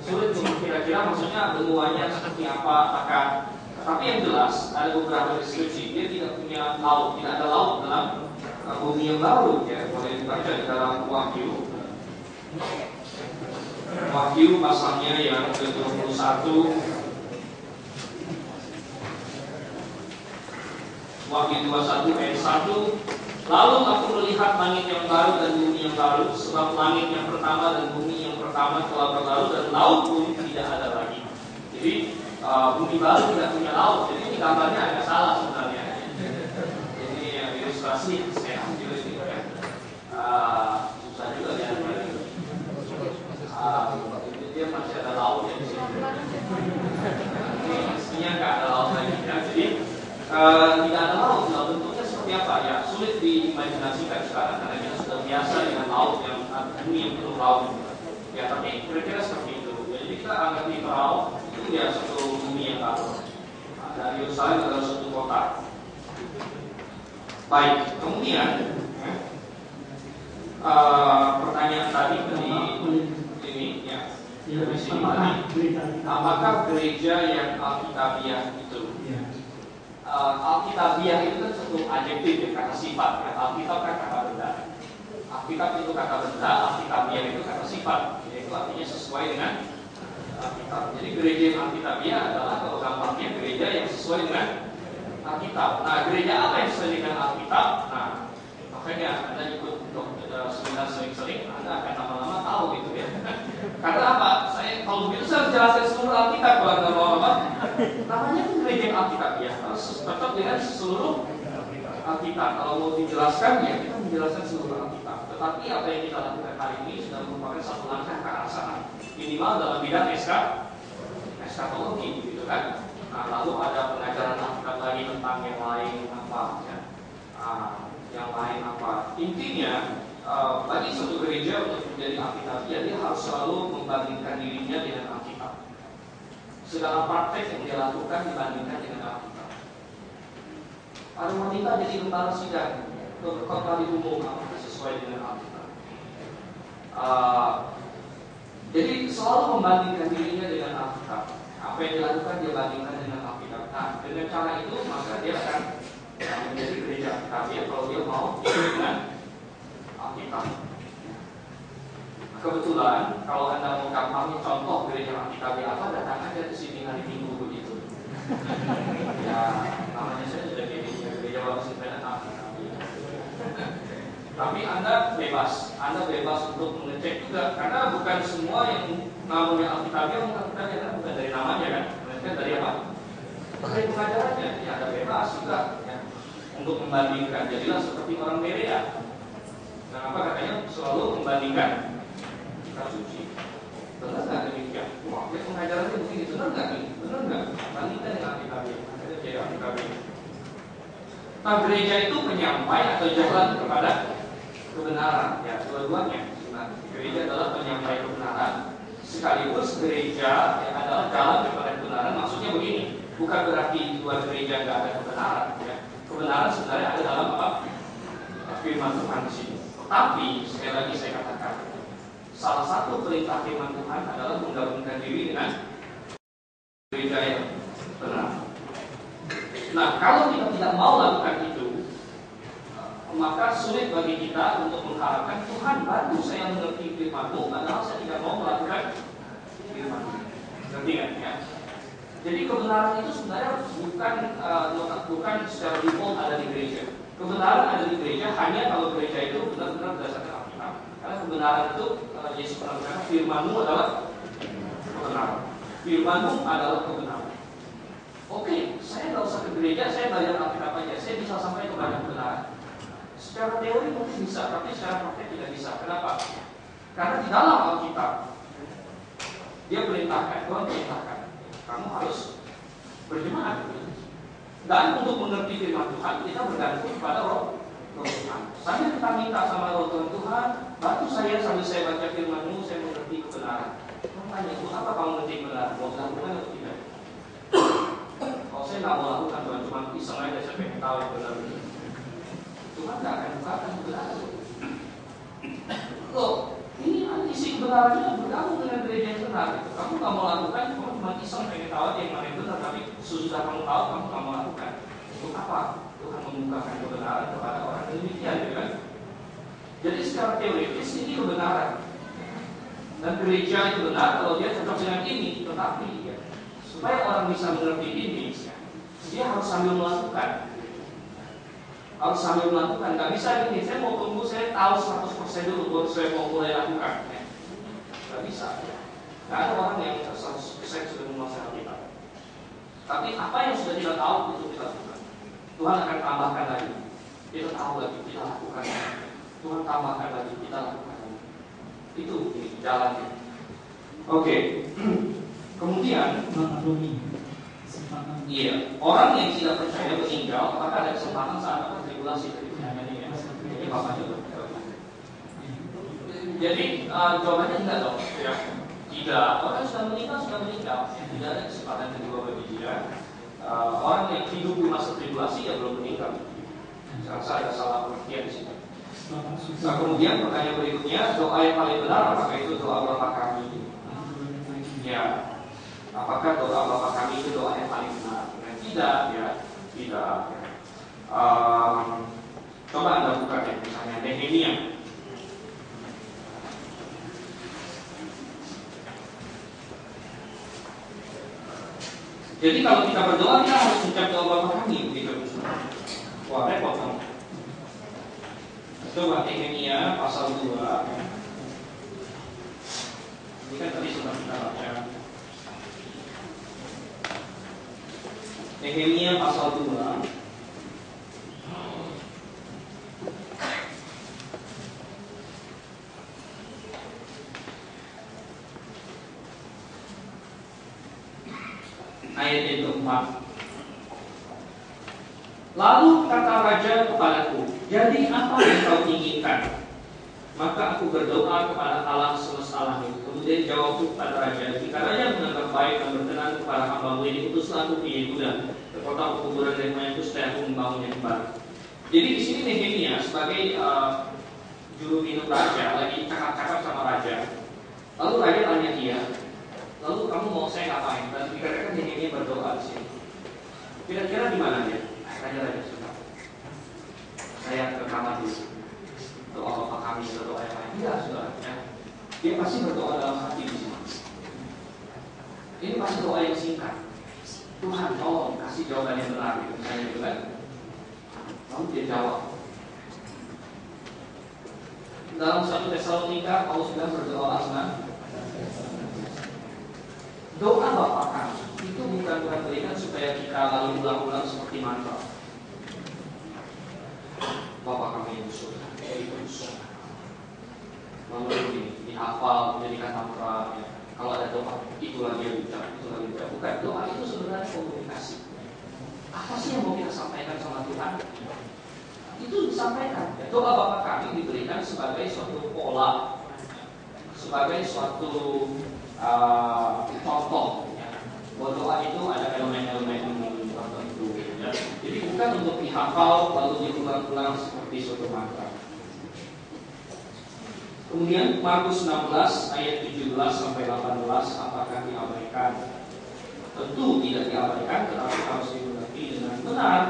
Sulit untuk kira-kira maksudnya benuanya seperti apa, apakah. Tapi yang jelas ada beberapa deskripsi dia tidak punya laut, tidak ada laut dalam bumi yang baru. Ya, boleh dibaca di dalam Wahyu pasalnya yang ke-21. Wahyu 21 ayat 1. Lalu aku melihat langit yang baru dan bumi yang baru, sebab langit yang pertama dan bumi yang pertama telah berlalu dan laut pun tidak ada lagi. Jadi bumi baru tidak punya laut. Jadi ini gambarnya agak salah sebenarnya. Ini ilustrasi saya ambil ini ya. Susah juga ya. Dia masih ada laut ya di sini. Ini aslinya nggak ada laut lagi ya. Jadi tidak ada laut. Bentuknya seperti apa ya? Sulit diimajinasikan sekarang karena kita sudah biasa dengan laut yang bumi yang penuh laut. Ya, tapi kira-kira seperti itu. Jadi kita anggap di perahu itu ya satu bumi yang baru. Dari Yerusalem adalah suatu kota. Baik, kemudian pertanyaan tadi ini ya. Dari sini tadi, apakah gereja yang Alkitabiah itu? Alkitabiah itu kan satu adjektif ya, kata sifat ya. Alkitab kan kata benda. Alkitab itu kata benda, Alkitabiah itu kata sifat. Yaitu artinya sesuai dengan Alkitab. Jadi gereja yang Alkitabiah adalah kalau gampangnya gereja yang sesuai dengan Alkitab. Nah, gereja apa yang sesuai dengan Alkitab? Nah, makanya Anda ikut untuk seminar sering-sering, Anda akan lama-lama tahu gitu ya. Karena apa? Saya kalau begitu saya jelaskan seluruh Alkitab kalau Anda mau apa? Namanya itu gereja yang Alkitabiah. Harus tetap dengan seluruh Alkitab. Kalau mau dijelaskan ya kita menjelaskan seluruh Alkitab. Tetapi apa yang kita lakukan hari ini sudah merupakan satu langkah ke arah sana. Minimal dalam bidang eskatologi gitu kan. Nah, lalu ada pengajaran Alkitab lagi tentang yang lain apa ya. Yang lain apa. Intinya bagi suatu gereja untuk menjadi Alkitabiah dia harus selalu membandingkan dirinya dengan Alkitab. Segala praktek yang dia lakukan dibandingkan dengan Alkitab. Ada wanita jadi gembala sidang berkhotbah di umum apakah sesuai dengan Alkitab. Jadi selalu membandingkan dirinya dengan Alkitab. Apa yang dilakukan dia bandingkan dengan Alkitab. Nah, dengan cara itu maka dia akan menjadi gereja Alkitabiah kalau dia mau dengan Alkitab. Kebetulan kalau Anda mau gampangnya contoh gereja Alkitabiah apa, datang aja ke sini hari Minggu begitu. Ya, namanya saya sudah gereja Bagus Independen Alkitabiah. Tapi Anda bebas untuk mengecek juga karena bukan semua yang namanya Alkitabiah kan bukan dari namanya kan, melainkan dari apa? Dari pengajarannya. Jadi Anda bebas juga ya, untuk membandingkan. Jadilah seperti orang Berea. Kenapa katanya selalu membandingkan kitab suci? Benar nggak demikian? Wah, dia pengajarannya begini, benar nggak nih? Benar nggak? Bandingkan dengan Alkitabiah. Makanya jadi Alkitabiah. Nah, gereja itu penyampai atau jalan kepada kebenaran. Ya, dua-duanya. Nah, gereja adalah penyampai kebenaran. Sekaligus gereja yang adalah jalan kepada kebenaran. Maksudnya begini, bukan berarti di luar gereja nggak ada kebenaran. Ya. Kebenaran sebenarnya ada dalam apa? Firman Tuhan di sini. Tapi sekali lagi saya katakan, salah satu perintah firman Tuhan adalah menggabungkan diri dengan gereja yang benar. Nah, kalau kita tidak mau lakukan itu, maka sulit bagi kita untuk mengharapkan Tuhan bantu saya mengerti firman-Mu, padahal saya tidak mau melakukan firman-Mu. Ngerti kan? Ya? Jadi kebenaran itu sebenarnya bukan secara default ada di gereja. Kebenaran ada di gereja hanya kalau gereja itu benar-benar berdasarkan Alkitab. Karena kebenaran itu Yesus pernah berkata, firman-Mu adalah kebenaran. Firman-Mu adalah kebenaran. Oke, saya nggak usah ke gereja, saya belajar Alkitab aja, saya bisa sampai kepada kebenaran. Secara teori mungkin bisa, tapi secara praktek tidak bisa. Kenapa? Karena di dalam Alkitab dia perintahkan, Tuhan perintahkan, kamu harus berjemaat. Dan untuk mengerti firman Tuhan, kita bergantung kepada Roh Tuhan. Sambil kita minta sama Roh Tuhan, bantu saya sambil saya baca firman-Mu, saya mengerti kebenaran. Tanya, Tuhan, apa kamu mengerti kebenaran? Mau dilakukan atau tidak? Kalau saya nggak mau lakukan, Tuhan, cuma iseng aja, saya pengen tahu yang benar. Tuhan nggak akan bukakan kebenaran. Loh, ini isi kebenarannya bergabung dengan gereja yang benar. benar. Gitu. Kamu nggak mau lakukan, kamu cuma iseng pengen tahu aja yang mana yang benar, tapi sesudah kamu tahu, kamu nggak mau lakukan. Untuk apa? Tuhan membukakan kebenaran kepada orang yang demikian, gitu kan? Jadi secara teoritis ini kebenaran. Dan gereja itu benar kalau dia cocok dengan ini, tetapi ya, supaya orang bisa mengerti ini, dia harus sambil melakukan. Harus sambil melakukan, nggak bisa gini, saya mau tunggu, saya tahu 100% dulu baru saya mau mulai lakukan. Nggak bisa. Nggak ada orang yang 100% sudah menguasai Alkitab. Tapi apa yang sudah kita tahu itu kita lakukan. Tuhan akan tambahkan lagi. Kita tahu lagi, kita lakukan. Tuhan tambahkan lagi, kita lakukan lagi. Itu jalannya. Oke. Kemudian iya, orang yang tidak percaya meninggal, apakah ada kesempatan saat tribulasi dari ini ya? Ini Bapak juga. Jadi jawabannya enggak dong, ya. Tidak. Orang sudah meninggal, tidak ada kesempatan kedua bagi dia. Orang yang hidup di masa tribulasi ya belum meninggal. Saya ada salah pengertian di sini. Nah, kemudian pertanyaan berikutnya, doa yang paling benar apakah itu doa Bapa Kami? Ya. Apakah doa Bapa Kami itu doa yang paling benar? Tidak, ya, tidak. Coba Anda buka ya, misalnya Nehemia. Jadi kalau kita berdoa kita harus ucap doa Bapa Kami, begitu. Wah, repot dong. Coba Nehemia pasal 2. Ini kan tadi sudah kita baca. Nehemia pasal 2 ayat yang keempat. Lalu kata raja kepadaku, jadi apa yang kau inginkan? Maka aku berdoa kepada Allah semesta langit. Kemudian jawabku kepada raja, jika raja menganggap baik dan berkenan kepada hamba-Mu ini, utuslah aku ke Yehuda, ke kota kuburan dari moyangku, supaya aku membangunnya kembali. Jadi di sini Nehemia sebagai juru minum raja lagi cakap-cakap sama raja. Lalu raja tanya dia, lalu kamu mau saya ngapain? Dan dikatakan Nehemia berdoa di sini. Kira-kira di mana dia? Raja suka. Saya ke kamar dulu. Doa Bapa Kami atau doa yang lain. Tidak, saudara. Ya. Dia pasti berdoa dalam hati di sini. Ini pasti doa yang singkat. Tuhan, tolong kasih jawaban yang benar. Gitu. Misalnya gitu kan. Lalu dia jawab. Dalam 1 Tesalonika, Paulus sudah berdoa dengan doa Bapa Kami. Itu bukan Tuhan berikan supaya kita lalu ulang-ulang seperti mantra. Bapa Kami yang di surga. Lalu dihafal, menjadikan mantra. Ya. Kalau ada doa, itulah dia ucap, itulah dia ucap. Bukan, doa itu sebenarnya komunikasi. Apa sih yang mau kita sampaikan sama Tuhan? Itu disampaikan. Ya, doa Bapa Kami diberikan sebagai suatu pola, sebagai suatu contoh. Ya. Bahwa doa itu ada elemen-elemen tertentu. Ya. Jadi bukan untuk dihafal lalu diulang-ulang seperti suatu mantra. Kemudian Markus 16 ayat 17 sampai 18, apakah diabaikan? Tentu tidak diabaikan, tetapi harus dimengerti dengan benar.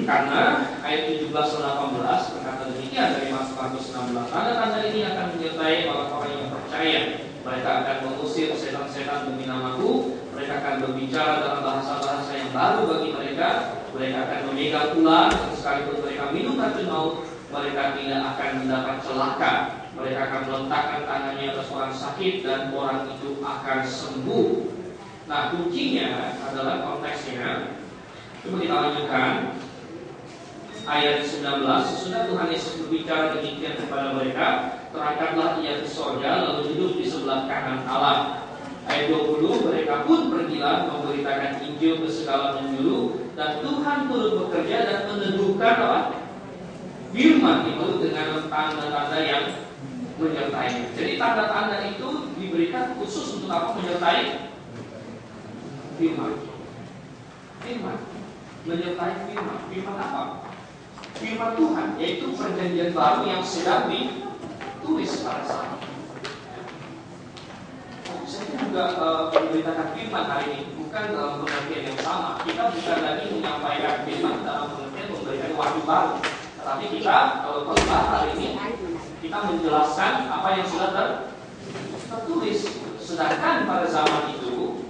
Karena ayat 17 dan 18 berkata demikian dari Markus 16. Tanda-tanda ini akan menyertai orang-orang yang percaya. Mereka akan mengusir setan-setan demi namaku. Mereka akan berbicara dalam bahasa-bahasa yang baru bagi mereka. Mereka akan memegang ular, sekalipun mereka minum racun maut, mereka tidak akan mendapat celaka. Mereka akan meletakkan tangannya atas orang sakit dan orang itu akan sembuh. Nah, kuncinya adalah konteksnya. Coba kita lanjutkan ayat 19. Sesudah Tuhan Yesus berbicara demikian kepada mereka, terangkatlah ia ke surga, lalu duduk di sebelah kanan Allah. Ayat 20, mereka pun pergilah memberitakan Injil ke segala penjuru, dan Tuhan turut bekerja dan meneguhkan apa? Firman itu dengan tanda-tanda yang menyertai. Jadi tanda-tanda itu diberikan khusus untuk apa? Menyertai firman. Firman menyertai firman. Firman apa? Firman Tuhan, yaitu perjanjian baru yang sedang ditulis pada saat ini. juga memberitakan firman hari ini bukan dalam pengertian yang sama. Kita bukan lagi menyampaikan firman dalam pengertian memberikan wahyu baru, tetapi kita kalau khotbah hari ini kita menjelaskan apa yang sudah tertulis. Sedangkan pada zaman itu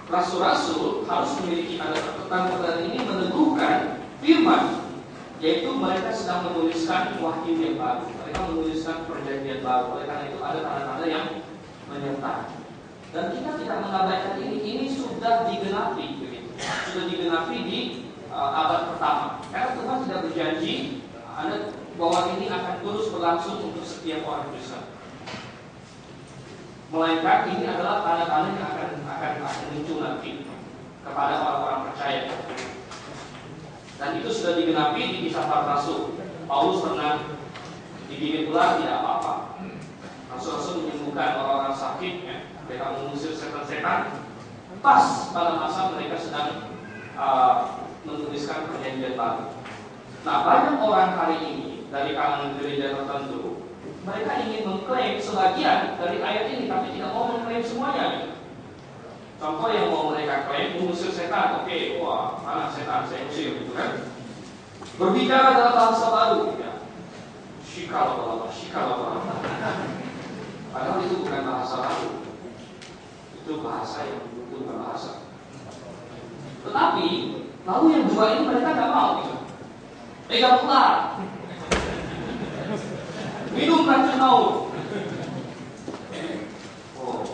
rasul-rasul harus memiliki tanda tertentu dan ini meneguhkan firman, yaitu mereka sedang menuliskan wahyu yang baru, mereka menuliskan perjanjian baru. Oleh karena itu ada tanda-tanda yang menyertai. Dan kita tidak mengabaikan ini sudah digenapi, begitu. Sudah digenapi di abad pertama. Karena Tuhan tidak berjanji bahwa ini akan terus berlangsung untuk setiap orang Kristen. Melainkan ini adalah tanda-tanda yang akan muncul nanti kepada orang-orang percaya. Dan itu sudah digenapi di kisah para rasul. Paulus pernah digigit ular, tidak apa-apa. Rasul-rasul menyembuhkan orang-orang sakit, ya. Mereka mengusir setan-setan. Pas pada masa mereka sedang menuliskan perjanjian baru. Nah, banyak orang hari ini dari kalangan gereja tertentu, mereka ingin mengklaim sebagian dari ayat ini, tapi tidak mau mengklaim semuanya. Contoh yang mau mereka klaim, mengusir setan. Oke, wah, mana setan, saya usir, gitu kan. Berbicara dalam bahasa baru, ya. Shikalabalaba. Padahal itu bukan bahasa baru. Itu bahasa yang bukan bahasa. Tetapi, lalu yang dua ini mereka tidak mau, gitu. Pegang ular, minum racun maut.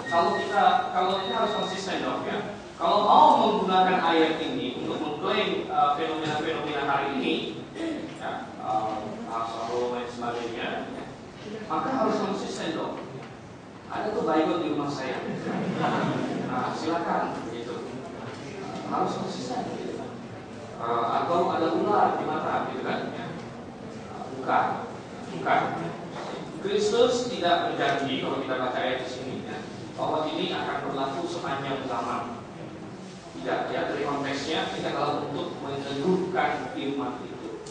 Kalau kita harus konsisten dong, ya. Kalau mau menggunakan ayat ini untuk mengklaim fenomena-fenomena hari ini, ya, bahasa roh dan sebagainya, ya, maka harus konsisten dong. Ada tuh Bible di rumah saya. Nah, silakan, begitu. Harus konsisten, gitu. Atau ada ular di mata, gitu kan? Ya. Bukan. Kristus tidak berjanji kalau kita baca ayat di sini, ya, bahwa ini akan berlaku sepanjang zaman. Tidak, ya, dari konteksnya ini adalah untuk meneguhkan firman itu.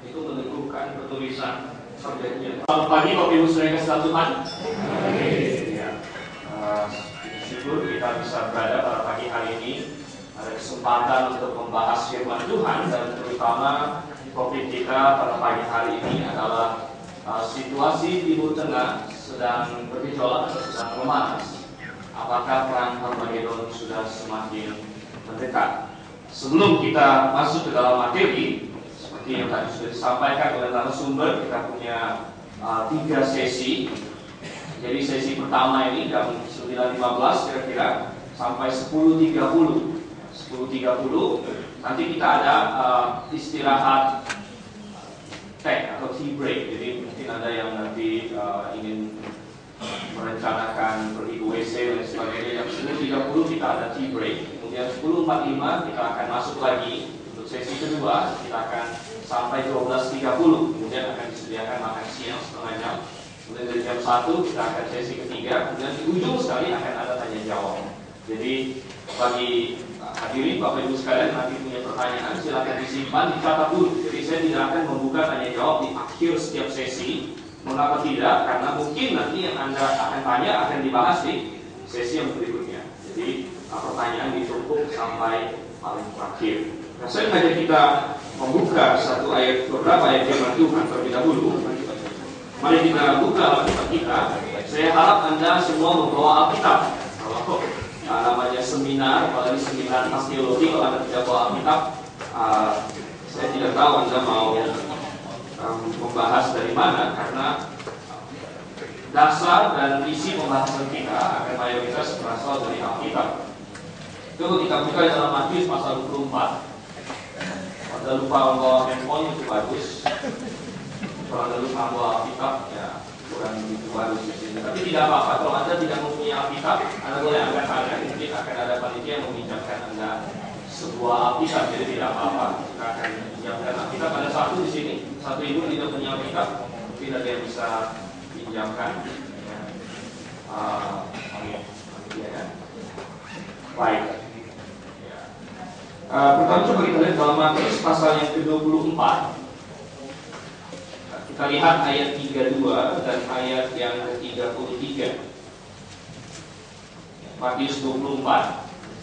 Itu meneguhkan penulisan perjanjian. Selamat pagi Bapak Ibu Saudara kasih Tuhan. Ya. Syukur kita bisa berada pada pagi hari ini. Ada kesempatan untuk membahas firman Tuhan, dan terutama topik kita pada pagi hari ini adalah situasi Timur Tengah sedang bergejolak, sedang memanas. Apakah perang Harmagedon sudah semakin mendekat? Sebelum kita masuk ke dalam materi, seperti yang tadi sudah disampaikan oleh narasumber, kita punya 3 sesi. Jadi sesi pertama ini jam 9.15 kira-kira sampai 10.30. 10.30 nanti kita ada istirahat teh atau tea break. Jadi mungkin ada yang nanti ingin merencanakan pergi ke WC dan sebagainya. Jam 10.30 kita ada tea break. Kemudian 10.45 kita akan masuk lagi untuk sesi kedua. Kita akan sampai 12.30. Kemudian akan disediakan makan siang setengah jam. Kemudian dari jam 1 kita akan sesi ketiga. Kemudian di ujung sekali akan ada tanya jawab. Jadi bagi hadirin Bapak Ibu sekalian nanti punya pertanyaan silakan disimpan, dicatat dulu. Jadi saya tidak akan membuka tanya jawab di akhir setiap sesi. Mengapa tidak? Karena mungkin nanti yang Anda akan tanya akan dibahas di sesi yang berikutnya. Jadi pertanyaan ditumpuk sampai paling terakhir. Nah, saya mengajak kita membuka beberapa ayat firman Tuhan terlebih dahulu. Mari kita buka Alkitab kita. Saya harap Anda semua membawa Alkitab. Kalau namanya seminar, apalagi seminar khas teologi, kalau Anda tidak bawa Alkitab, saya tidak tahu Anda mau membahas dari mana, karena dasar dan isi pembahasan kita akan mayoritas berasal dari Alkitab. Kalau kita buka dalam Matius pasal 24. Kalau Anda lupa membawa handphone itu bagus. Kalau Anda lupa membawa Alkitab, ya kurang begitu bagus di sini. Tapi tidak apa-apa. Kalau Anda tidak mempunyai Alkitab, Anda boleh angkat tangan. Mungkin akan ada panitia yang meminjamkan Anda sebuah Alkitab. Jadi tidak apa-apa. Kita akan pinjamkan Alkitab. Ada satu di sini. Satu ibu tidak punya Alkitab. Mungkin ada yang bisa pinjamkan. Ya. Baik. Pertama coba kita lihat dalam Matius pasal yang ke-24. Kita lihat ayat 32 dan ayat yang ke-33. Matius 24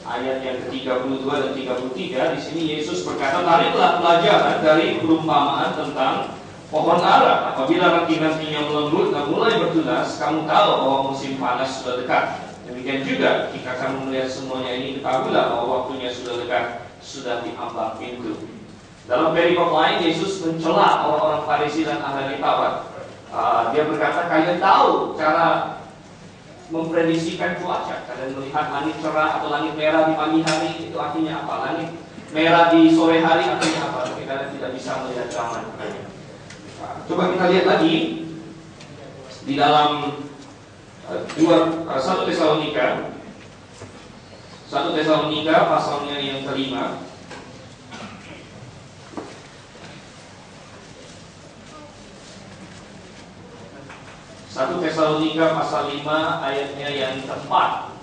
ayat yang ke-32 dan 33. Di sini Yesus berkata, "Tariklah pelajaran dari perumpamaan tentang pohon ara. Apabila ranting-rantingnya melembut dan mulai bertunas, kamu tahu bahwa musim panas sudah dekat. Demikian juga jika kamu melihat semuanya ini, ketahuilah bahwa waktunya sudah dekat, sudah di ambang pintu." Dalam perikop lain, Yesus mencela orang-orang Farisi dan ahli Taurat. Dia berkata, "Kalian tahu cara memprediksikan cuaca. Kalian melihat langit cerah atau langit merah di pagi hari, itu artinya apa? Langit merah di sore hari artinya apa? Tapi kalian tidak bisa melihat zaman." Coba kita lihat lagi di dalam 1 Tesalonika pasalnya yang kelima. 1 Tesalonika pasal 5 ayatnya yang keempat.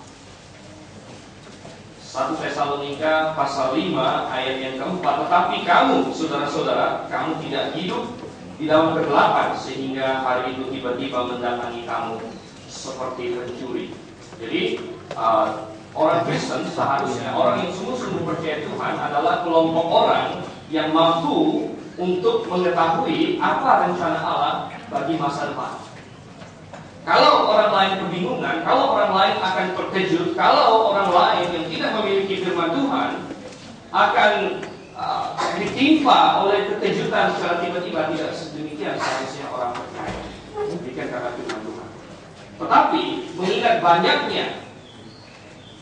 1 Tesalonika pasal 5 ayat yang keempat. "Tetapi kamu, saudara-saudara, kamu tidak hidup di dalam kegelapan sehingga hari itu tiba-tiba mendatangi kamu seperti pencuri." Jadi orang Kristen seharusnya, orang yang sungguh-sungguh percaya Tuhan, adalah kelompok orang yang mampu untuk mengetahui apa rencana Allah bagi masa depan. Kalau orang lain kebingungan, kalau orang lain akan terkejut, kalau orang lain yang tidak memiliki firman Tuhan akan ditimpa oleh kekejutan secara tiba-tiba, tidak sedemikian seharusnya orang percaya. Demikian kata firman Tuhan. Tetapi mengingat banyaknya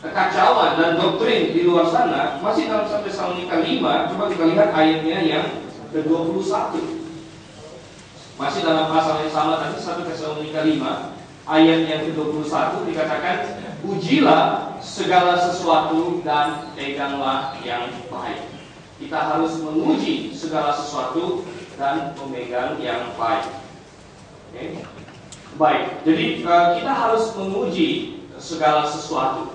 kekacauan dan doktrin di luar sana, masih dalam 1 Tesalonika 5, coba kita lihat ayatnya yang ke-21. Masih dalam pasal yang sama tadi, 1 Tesalonika 5 ayat yang ke-21 dikatakan, "Ujilah segala sesuatu dan peganglah yang baik." Kita harus menguji segala sesuatu dan memegang yang baik. Okay? Baik, jadi kita harus menguji segala sesuatu.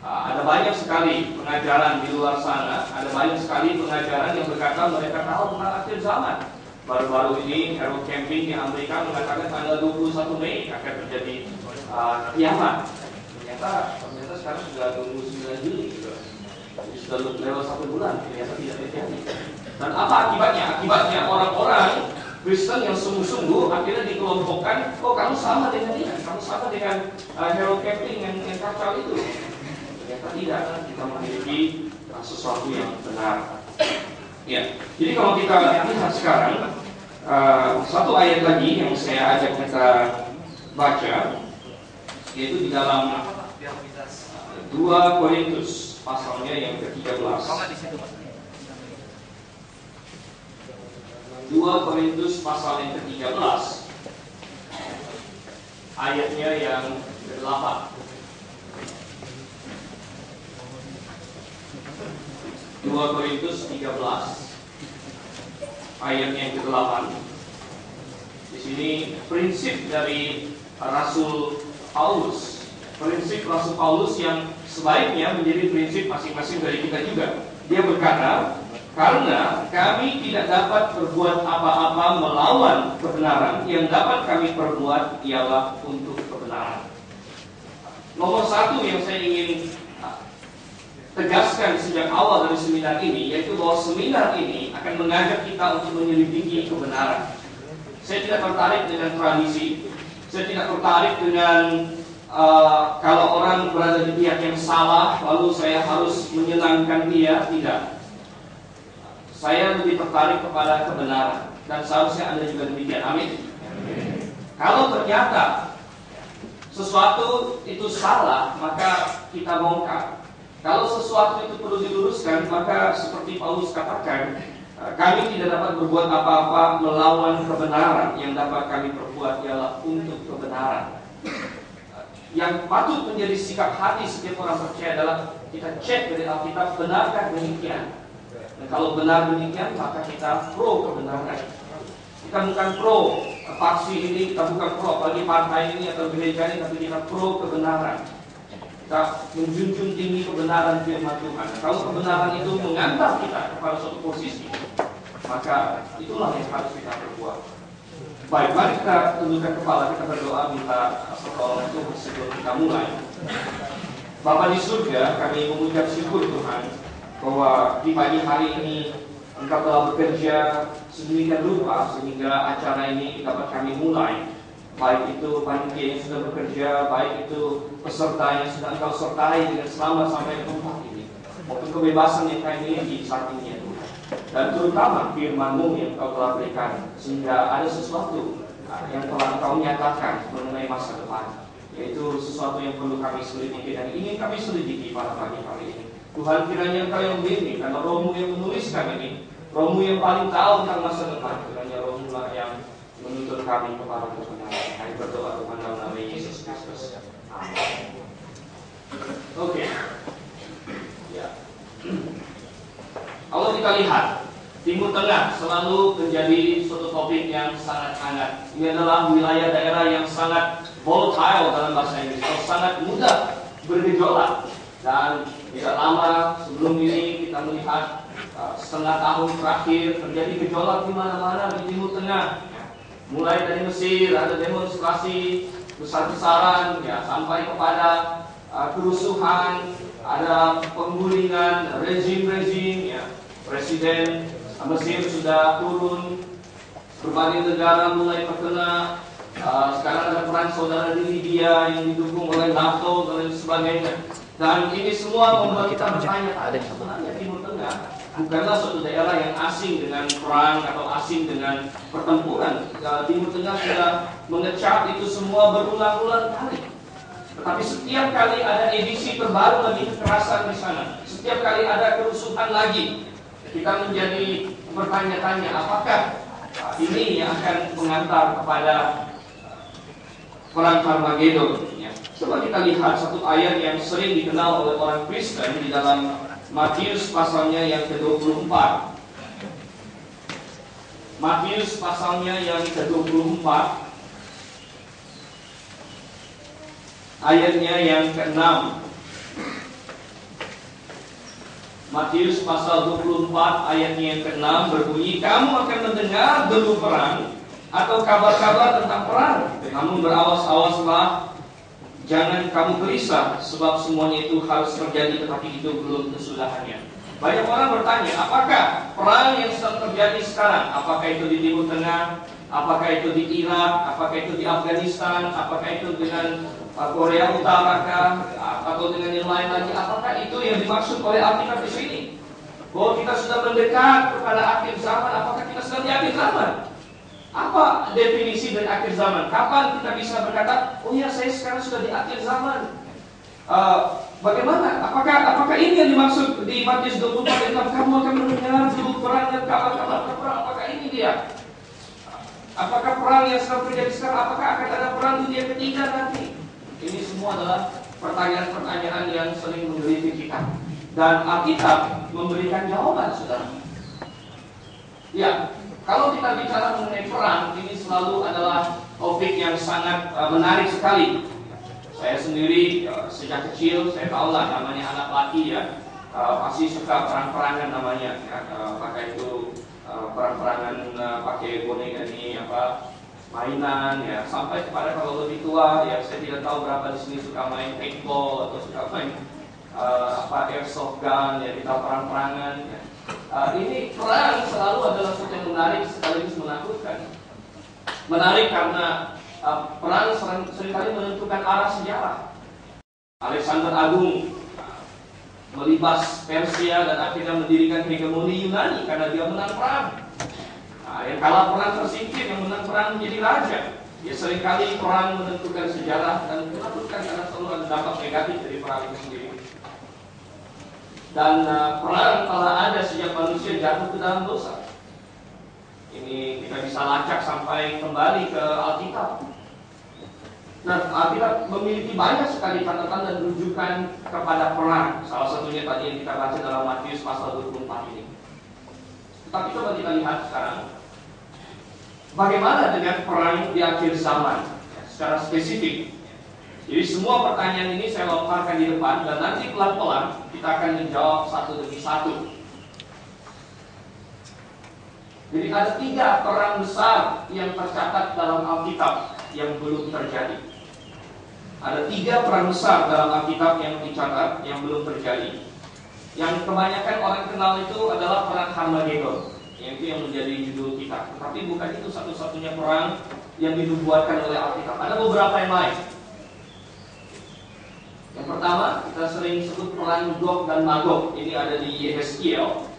Ada banyak sekali pengajaran di luar sana, ada banyak sekali pengajaran yang berkata mereka tahu tentang akhir zaman. Baru-baru ini Harold Camping di Amerika mengatakan tanggal 21 Mei akan terjadi kiamat. Ternyata sekarang sudah 29 Juli gitu. Jadi sudah lewat 1 bulan, ternyata tidak terjadi. Dan apa akibatnya? Akibatnya orang-orang Kristen yang sungguh-sungguh akhirnya dikelompokkan, "Oh, kamu sama dengan dia, kamu sama dengan Harold Camping yang kacau itu." Ternyata tidak, kita memiliki sesuatu yang benar. Ya, jadi kalau kita lihat sekarang satu ayat lagi yang saya ajak kita baca, yaitu di dalam 2 Korintus pasalnya yang ke-13. 2 Korintus pasal yang ke-13 ayatnya yang ke-8. 2 Korintus 13 ayat yang ke-8. Di sini prinsip dari Rasul Paulus, prinsip Rasul Paulus yang sebaiknya menjadi prinsip masing-masing dari kita juga. Dia berkata, "Karena kami tidak dapat berbuat apa-apa melawan kebenaran, yang dapat kami perbuat ialah untuk kebenaran." Nomor satu yang saya ingin tegaskan sejak awal dari seminar ini, yaitu bahwa seminar ini akan mengajak kita untuk menyelidiki kebenaran. Saya tidak tertarik dengan tradisi, saya tidak tertarik dengan kalau orang berada di pihak yang salah lalu saya harus menyenangkan dia. Tidak. Saya lebih tertarik kepada kebenaran, dan seharusnya Anda juga demikian. Amin. Kalau ternyata sesuatu itu salah, maka kita bongkar. Kalau sesuatu itu perlu diluruskan, maka seperti Paulus katakan, kami tidak dapat berbuat apa-apa melawan kebenaran, yang dapat kami perbuat ialah untuk kebenaran. Yang patut menjadi sikap hati setiap orang percaya adalah kita cek dari Alkitab, benarkah demikian? Dan kalau benar demikian, maka kita pro kebenaran. Kita bukan pro faksi ini, kita bukan pro apalagi partai ini atau gereja ini, tapi kita pro kebenaran. Kita menjunjung tinggi kebenaran firman Tuhan. Kalau kebenaran itu mengantar kita kepada suatu posisi, maka itulah yang harus kita perbuat. Baik, mari kita tundukkan kepala, kita berdoa minta pertolongan Tuhan sebelum kita mulai. Bapa di surga, kami mengucap syukur Tuhan bahwa di pagi hari ini Engkau telah bekerja sedemikian rupa sehingga acara ini dapat kami mulai. Baik itu panitia yang sudah bekerja, baik itu peserta yang sudah Engkau sertai dengan selamat sampai ke tempat ini, maupun kebebasan yang kami miliki saat ini ya Tuhan. Dan terutama firman-Mu yang Engkau telah berikan, sehingga ada sesuatu yang telah Engkau nyatakan mengenai masa depan, yaitu sesuatu yang perlu kami selidiki dan ingin kami selidiki pada pagi hari ini. Tuhan, kiranya Engkau yang membimbing, karena Roh-Mu yang menuliskan ini, Roh-Mu yang paling tahu tentang masa depan, kiranya Roh-Mu lah yang menuntun kami kepada kebenaran. Kami berdoa Tuhan dalam nama Yesus Kristus. Amin. Oke. Ya. Kalau kita lihat, Timur Tengah selalu menjadi suatu topik yang sangat hangat. Ini adalah wilayah daerah yang sangat volatile dalam bahasa Inggris, atau sangat mudah bergejolak. Dan tidak lama sebelum ini kita melihat setengah tahun terakhir terjadi gejolak di mana-mana di Timur Tengah. Mulai dari Mesir ada demonstrasi besar-besaran, ya, sampai kepada kerusuhan, ada penggulingan rezim-rezim, ya. Presiden Mesir sudah turun, berbagai negara mulai terkena. Sekarang ada perang saudara di Libya yang didukung oleh NATO dan sebagainya. Dan ini semua membuat kita bertanya, sebenarnya Timur Tengah bukanlah suatu daerah yang asing dengan perang atau asing dengan pertempuran. Timur Tengah sudah mengecap itu semua berulang-ulang kali. Tetapi setiap kali ada edisi terbaru lagi kekerasan di sana, setiap kali ada kerusuhan lagi, kita menjadi bertanya-tanya, apakah ini yang akan mengantar kepada perang Harmagedon? Ya. Coba kita lihat satu ayat yang sering dikenal oleh orang Kristen di dalam Matius pasalnya yang ke-24. Matius pasalnya yang ke-24, ayatnya yang ke-6. Matius pasal 24 ayatnya yang ke-6 berbunyi, kamu akan mendengar deru perang atau kabar-kabar tentang perang, namun berawas-awaslah, jangan kamu gelisah, sebab semuanya itu harus terjadi tetapi itu belum kesudahannya. Banyak orang bertanya, apakah perang yang sedang terjadi sekarang, apakah itu di Timur Tengah, apakah itu di Irak, apakah itu di Afghanistan, apakah itu dengan Korea Utara atau dengan yang lain lagi, apakah itu yang dimaksud oleh Alkitab di sini? Bahwa kita sudah mendekat kepada akhir zaman, apakah kita sedang di akhir zaman? Apa definisi dari akhir zaman? Kapan kita bisa berkata, oh ya, saya sekarang sudah di akhir zaman? Bagaimana? Apakah ini yang dimaksud di Matius 24 tentang kamu akan mendengar deru perang dan kabar-kabar perang? Apakah ini dia? Apakah perang yang sedang terjadi sekarang? Apakah akan ada perang dunia ketiga nanti? Ini semua adalah pertanyaan-pertanyaan yang sering menggelitik kita. Dan Alkitab memberikan jawaban, saudara. Ya, kalau kita bicara mengenai perang, ini selalu adalah topik yang sangat menarik sekali. Saya sendiri sejak kecil, saya tahulah namanya anak laki ya, pasti suka perang-perangan namanya. Ya, pakai itu perang-perangan pakai boneka ini mainan ya, sampai kepada kalau lebih tua ya, saya tidak tahu berapa di sini suka main paintball atau suka main airsoft gun ya, kita perang-perangan ya. Ini perang selalu adalah sesuatu yang menarik sekaligus menakutkan. Menarik karena perang seringkali menentukan arah sejarah. Alexander Agung melibas Persia dan akhirnya mendirikan hegemoni Yunani karena dia menang perang. Yang kalah perang tersingkir, yang menang perang menjadi raja. Ya, seringkali perang menentukan sejarah dan menakutkan karena selalu ada dampak negatif dari perang itu sendiri. Dan perang telah ada sejak manusia jatuh ke dalam dosa. Ini kita bisa lacak sampai kembali ke Alkitab. Nah, Alkitab memiliki banyak sekali catatan dan rujukan kepada perang. Salah satunya tadi yang kita baca dalam Matius pasal 24 ini. Tetapi coba kita lihat sekarang, bagaimana dengan perang di akhir zaman secara spesifik. Jadi semua pertanyaan ini saya lontarkan di depan, dan nanti pelan-pelan kita akan menjawab satu demi satu. Jadi ada 3 perang besar yang tercatat dalam Alkitab yang belum terjadi. Ada 3 perang besar dalam Alkitab yang dicatat yang belum terjadi. Yang kebanyakan orang kenal itu adalah perang Harmagedon, yaitu yang menjadi judul kita. Tapi bukan itu satu-satunya perang yang dinubuatkan oleh Alkitab. Ada beberapa yang lain. Yang pertama, kita sering sebut perang Gog dan Magog. Ini ada di Yehezkiel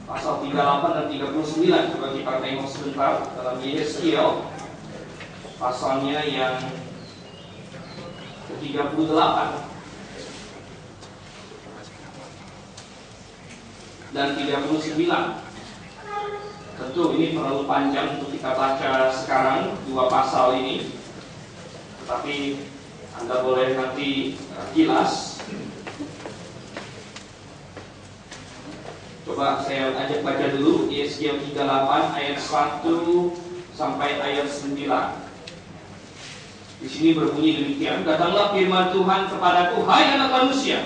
pasal 38 dan 39. Coba kita tengok sebentar dalam Yehezkiel pasalnya yang ke-38 dan 39. Tentu ini terlalu panjang untuk kita baca sekarang 2 pasal ini, tetapi Anda boleh nanti kilas. Coba saya ajak baca dulu Yehezkiel 38 ayat 1 sampai ayat 9. Di sini berbunyi demikian, datanglah firman Tuhan kepadaku, hai anak manusia,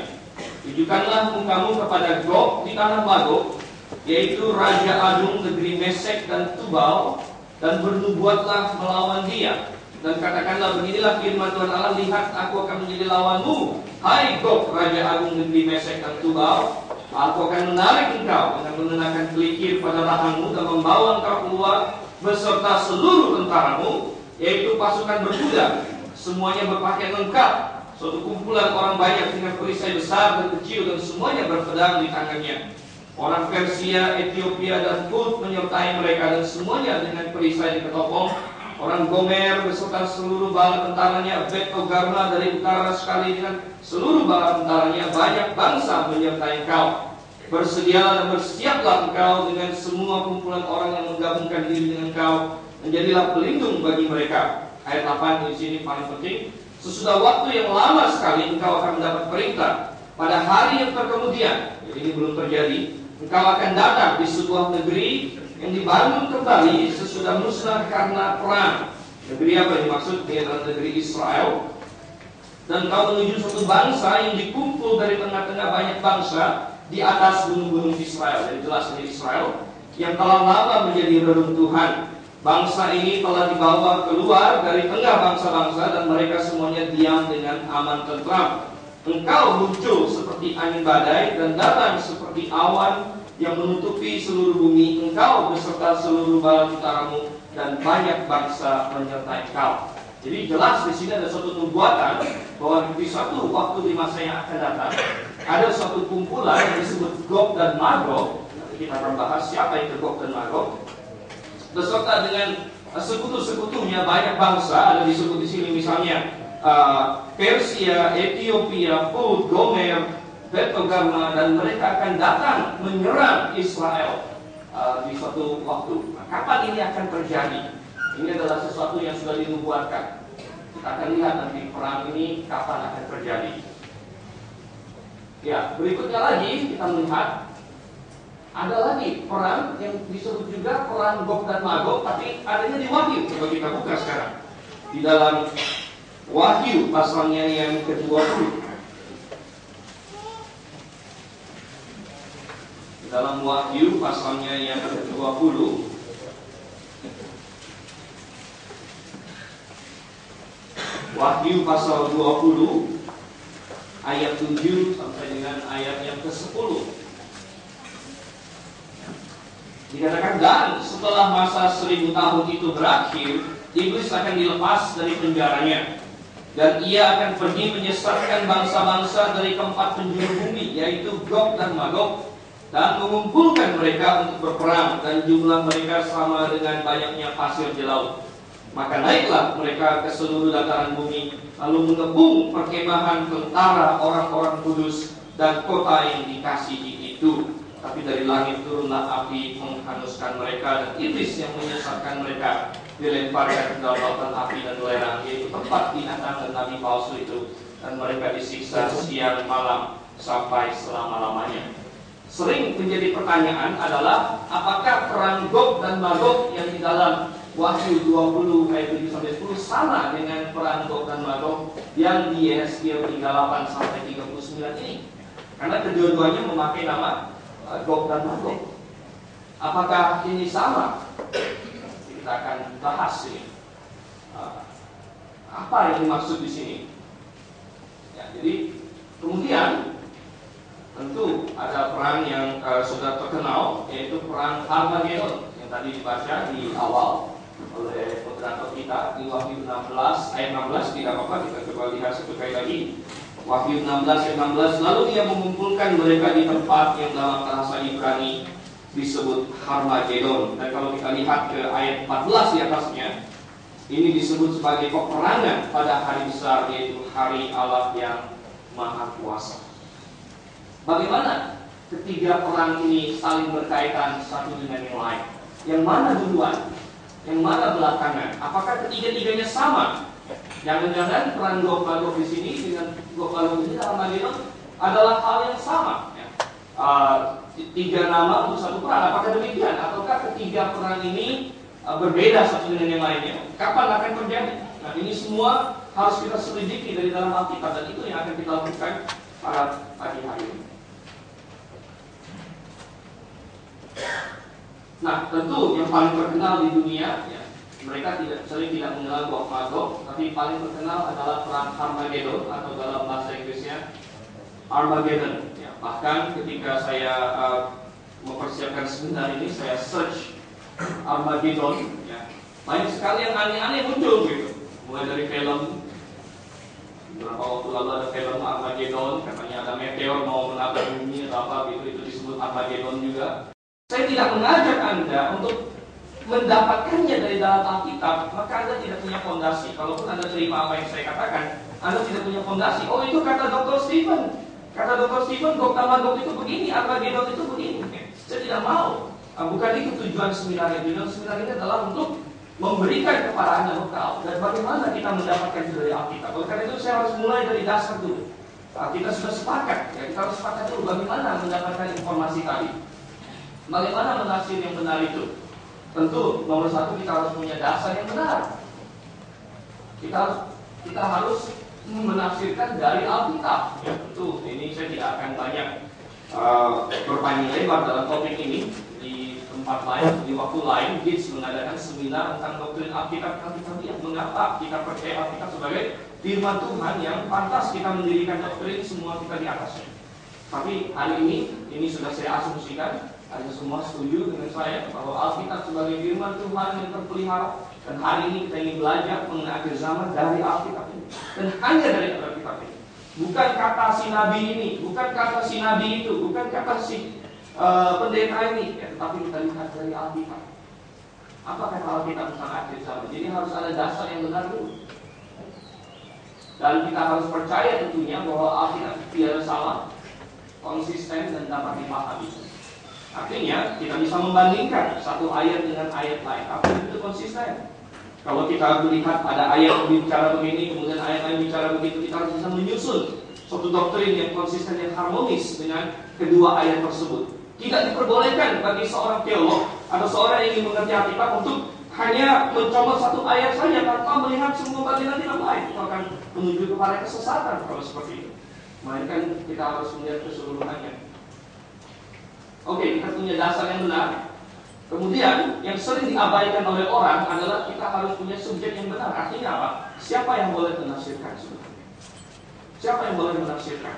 tunjukkanlah mukamu kepada Gog di tanah Magog, yaitu Raja Agung negeri Mesek dan Tubal, dan bernubuatlah melawan dia. Dan katakanlah, beginilah firman Tuhan Allah, lihat aku akan menjadi lawanmu, hai Gog, Raja Agung negeri Mesek dan Tubal. Aku akan menarik engkau dengan mengenakan kelikir pada rahangmu dan membawa engkau keluar beserta seluruh tentaramu, yaitu pasukan berkuda, semuanya berpakaian lengkap, suatu kumpulan orang banyak dengan perisai besar dan kecil, dan semuanya berpedang di tangannya. Orang Persia, Ethiopia, dan Put menyertai mereka, dan semuanya dengan perisai di ketopong. Orang Gomer beserta seluruh bala tentaranya, Bet Togarma dari utara sekali dengan seluruh bala tentaranya, banyak bangsa menyertai engkau. Bersedialah dan bersiaplah engkau dengan semua kumpulan orang yang menggabungkan diri dengan engkau, menjadilah pelindung bagi mereka. Ayat 8 di sini paling penting. Sesudah waktu yang lama sekali engkau akan mendapat perintah. Pada hari yang terkemudian, jadi ini belum terjadi, engkau akan datang di sebuah negeri yang dibangun kembali sesudah musnah karena perang. Negeri apa yang dimaksud? Ini adalah negeri Israel. Dan engkau menuju suatu bangsa yang dikumpul dari tengah-tengah banyak bangsa di atas gunung-gunung Israel. Jadi jelas ini Israel yang telah lama menjadi reruntuhan. Bangsa ini telah dibawa keluar dari tengah bangsa-bangsa, dan mereka semuanya diam dengan aman tentram. Engkau muncul seperti angin badai dan datang seperti awan yang menutupi seluruh bumi. Engkau beserta seluruh bala tentaramu, dan banyak bangsa menyertai engkau. Jadi jelas di sini ada suatu nubuatan bahwa di suatu waktu di masa yang akan datang ada suatu kumpulan yang disebut Gog dan Magog. Nanti kita akan bahas siapa itu Gog dan Magog. Beserta dengan sekutu-sekutunya banyak bangsa, ada disebut di sini misalnya Persia, Ethiopia, Put, Gomer, Bet Togarma, dan mereka akan datang menyerang Israel di suatu waktu. Nah, kapan ini akan terjadi? Ini adalah sesuatu yang sudah dinubuatkan. Kita akan lihat nanti perang ini kapan akan terjadi. Ya, berikutnya lagi kita melihat ada lagi perang yang disebut juga perang Gog dan Magog, tapi adanya di Wahyu. Coba kita buka sekarang di dalam Wahyu pasalnya yang ke-20. Di dalam Wahyu pasalnya yang ke-20, Wahyu pasal 20 ayat 7 sampai dengan ayat yang ke-10. Dikatakan, dan setelah masa 1000 tahun itu berakhir, iblis akan dilepas dari penjaranya, dan ia akan pergi menyesatkan bangsa-bangsa dari keempat penjuru bumi, yaitu Gog dan Magog, dan mengumpulkan mereka untuk berperang, dan jumlah mereka sama dengan banyaknya pasir di laut. Maka naiklah mereka ke seluruh dataran bumi, lalu mengepung perkemahan tentara orang-orang kudus dan kota yang dikasihi itu. Tapi dari langit turunlah api menghanguskan mereka, dan iblis yang menyesatkan mereka dilemparkan ke dalam lautan api dan belerang, yaitu tempat binatang dan nabi palsu itu, dan mereka disiksa siang malam sampai selama-lamanya. Sering menjadi pertanyaan adalah, apakah perang Gog dan Magog yang di dalam Wahyu 20 ayat 7 sampai 10 sama dengan perang Gog dan Magog yang di Yehezkiel 38 sampai 39 ini? Karena kedua-duanya memakai nama Gog dan Magog. Apakah ini sama? Kita akan bahas ini. Apa yang dimaksud di sini? Jadi kemudian tentu ada perang yang sudah terkenal, yaitu perang Armageddon yang tadi dibaca di awal oleh moderator kita di Wahyu 16 ayat 16. Tidak apa-apa, kita coba lihat satu kali lagi. Wahyu 16 ayat 16. Lalu dia mengumpulkan mereka di tempat yang dalam bahasa Ibrani disebut Armageddon. Dan kalau kita lihat ke ayat 14 di atasnya, ini disebut sebagai peperangan pada hari besar, yaitu hari Allah yang Maha Kuasa. Bagaimana ketiga perang ini saling berkaitan satu dengan yang lain? Yang mana duluan? Yang mana belakangan? Apakah ketiga-tiganya sama? Jangan-jangan perang Gog Magog di sini dengan Gog Magog ini dalam Armageddon adalah hal yang sama. Tiga nama untuk satu perang. Apakah demikian? Ataukah ketiga perang ini berbeda satu dengan yang lainnya? Kapan akan terjadi? Nah, ini semua harus kita selidiki dari dalam Alkitab, dan itu yang akan kita lakukan pada pagi hari ini. Nah, tentu yang paling terkenal di dunia, ya, mereka sering tidak mengenal Gog Magog, tapi paling terkenal adalah perang Armageddon, atau dalam bahasa Inggrisnya Armageddon. Ya, bahkan ketika saya mempersiapkan seminar ini, saya search Armageddon, ya, banyak sekali yang aneh-aneh muncul gitu. Mulai dari film, beberapa waktu lalu ada film Armageddon, katanya ada meteor mau menabrak bumi atau apa gitu, itu disebut Armageddon juga. Saya tidak mengajak Anda untuk mendapatkannya dari dalam Alkitab, maka Anda tidak punya fondasi. Kalaupun Anda terima apa yang saya katakan, Anda tidak punya fondasi. Oh, itu kata Dr. Stephen. Kata Dr. Stephen, Gog Magog itu begini, Armageddon itu begini. Saya tidak mau. Bukan itu tujuan seminar ini. Tujuan seminar ini adalah untuk memberikan kepada Anda bekal dan bagaimana kita mendapatkan itu dari Alkitab. Oleh karena itu saya harus mulai dari dasar dulu. Kita sudah sepakat, ya, kita harus sepakat dulu bagaimana mendapatkan informasi tadi. Bagaimana menafsir yang benar itu? Tentu nomor satu kita harus punya dasar yang benar. Kita harus menafsirkan dari Alkitab. Ya, tentu ini saya tidak akan banyak berpanjang lebar dalam topik ini. Di tempat lain, di waktu lain, Gids mengadakan seminar tentang doktrin Alkitab. Mengapa kita percaya Alkitab sebagai firman Tuhan yang pantas kita mendirikan doktrin semua kita di atasnya. Tapi hari ini sudah saya asumsikan, Anda semua setuju dengan saya bahwa Alkitab sebagai firman Tuhan yang terpelihara. Dan hari ini kita ingin belajar mengenai akhir zaman dari Alkitab ini. Dan hanya dari Alkitab ini. Bukan kata si Nabi ini, bukan kata si Nabi itu, bukan kata si pendeta ini, ya, tetapi kita lihat dari Alkitab. Apa kata Alkitab tentang akhir zaman? Jadi harus ada dasar yang benar dulu. Dan kita harus percaya tentunya bahwa Alkitab tidak salah, konsisten, dan dapat dipahami. Artinya kita bisa membandingkan satu ayat dengan ayat lain. Apa itu konsisten? Kalau kita melihat ada ayat bicara begini, kemudian ayat lain bicara begitu, kita harus bisa menyusun suatu doktrin yang konsisten, yang harmonis dengan kedua ayat tersebut. Tidak diperbolehkan bagi seorang teolog atau seorang yang ingin mengerti Alkitab untuk hanya mencoba satu ayat saja tanpa melihat semua bagian yang lain. Itu akan menuju kepada kesesatan kalau seperti itu. Melainkan kita harus melihat keseluruhannya. Oke, kita punya dasar yang benar. Kemudian yang sering diabaikan oleh orang adalah kita harus punya subjek yang benar. Artinya apa? Siapa yang boleh menafsirkan sebenarnya? Siapa yang boleh menafsirkan?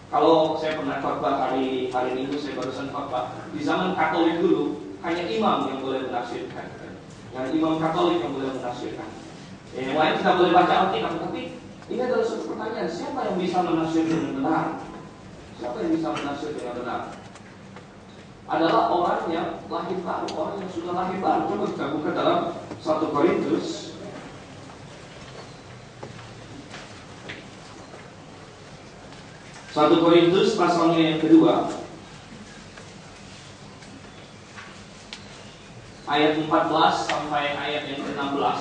Kalau saya pernah khotbah hari Minggu, saya barusan khotbah. Di zaman Katolik dulu hanya imam yang boleh menafsirkan. Yang imam Katolik yang boleh menafsirkan. Yang lain tidak boleh baca Alkitab. Tapi ini adalah suatu pertanyaan, siapa yang bisa menafsir dengan benar? Siapa yang bisa menafsir dengan benar? Adalah orang yang lahir baru, orang yang sudah lahir baru. Coba kita buka dalam 1 Korintus. 1 Korintus pasalnya yang kedua, ayat 14 sampai ayat yang ke-16.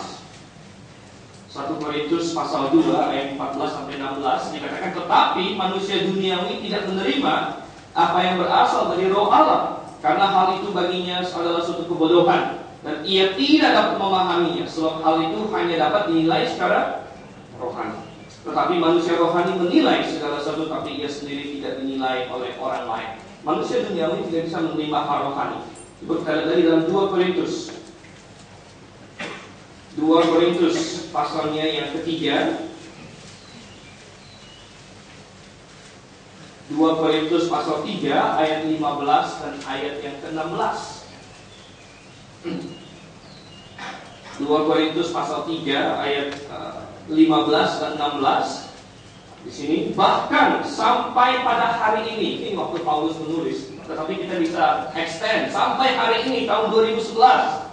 1 Korintus pasal 2 ayat 14 sampai 16 dikatakan, tetapi manusia duniawi tidak menerima apa yang berasal dari Roh Allah, karena hal itu baginya adalah suatu kebodohan, dan ia tidak dapat memahaminya, sebab hal itu hanya dapat dinilai secara rohani. Tetapi manusia rohani menilai segala sesuatu, tapi ia sendiri tidak dinilai oleh orang lain. Manusia duniawi tidak bisa menerima hal rohani. Berkata dari dalam 2 Korintus 2 Korintus pasalnya yang ketiga, 2 Korintus pasal 3 ayat 15 dan ayat yang ke-16. 2 Korintus pasal 3 ayat 15 dan 16. Di sini bahkan sampai pada hari ini waktu Paulus menulis, tetapi kita bisa extend sampai hari ini tahun 2011.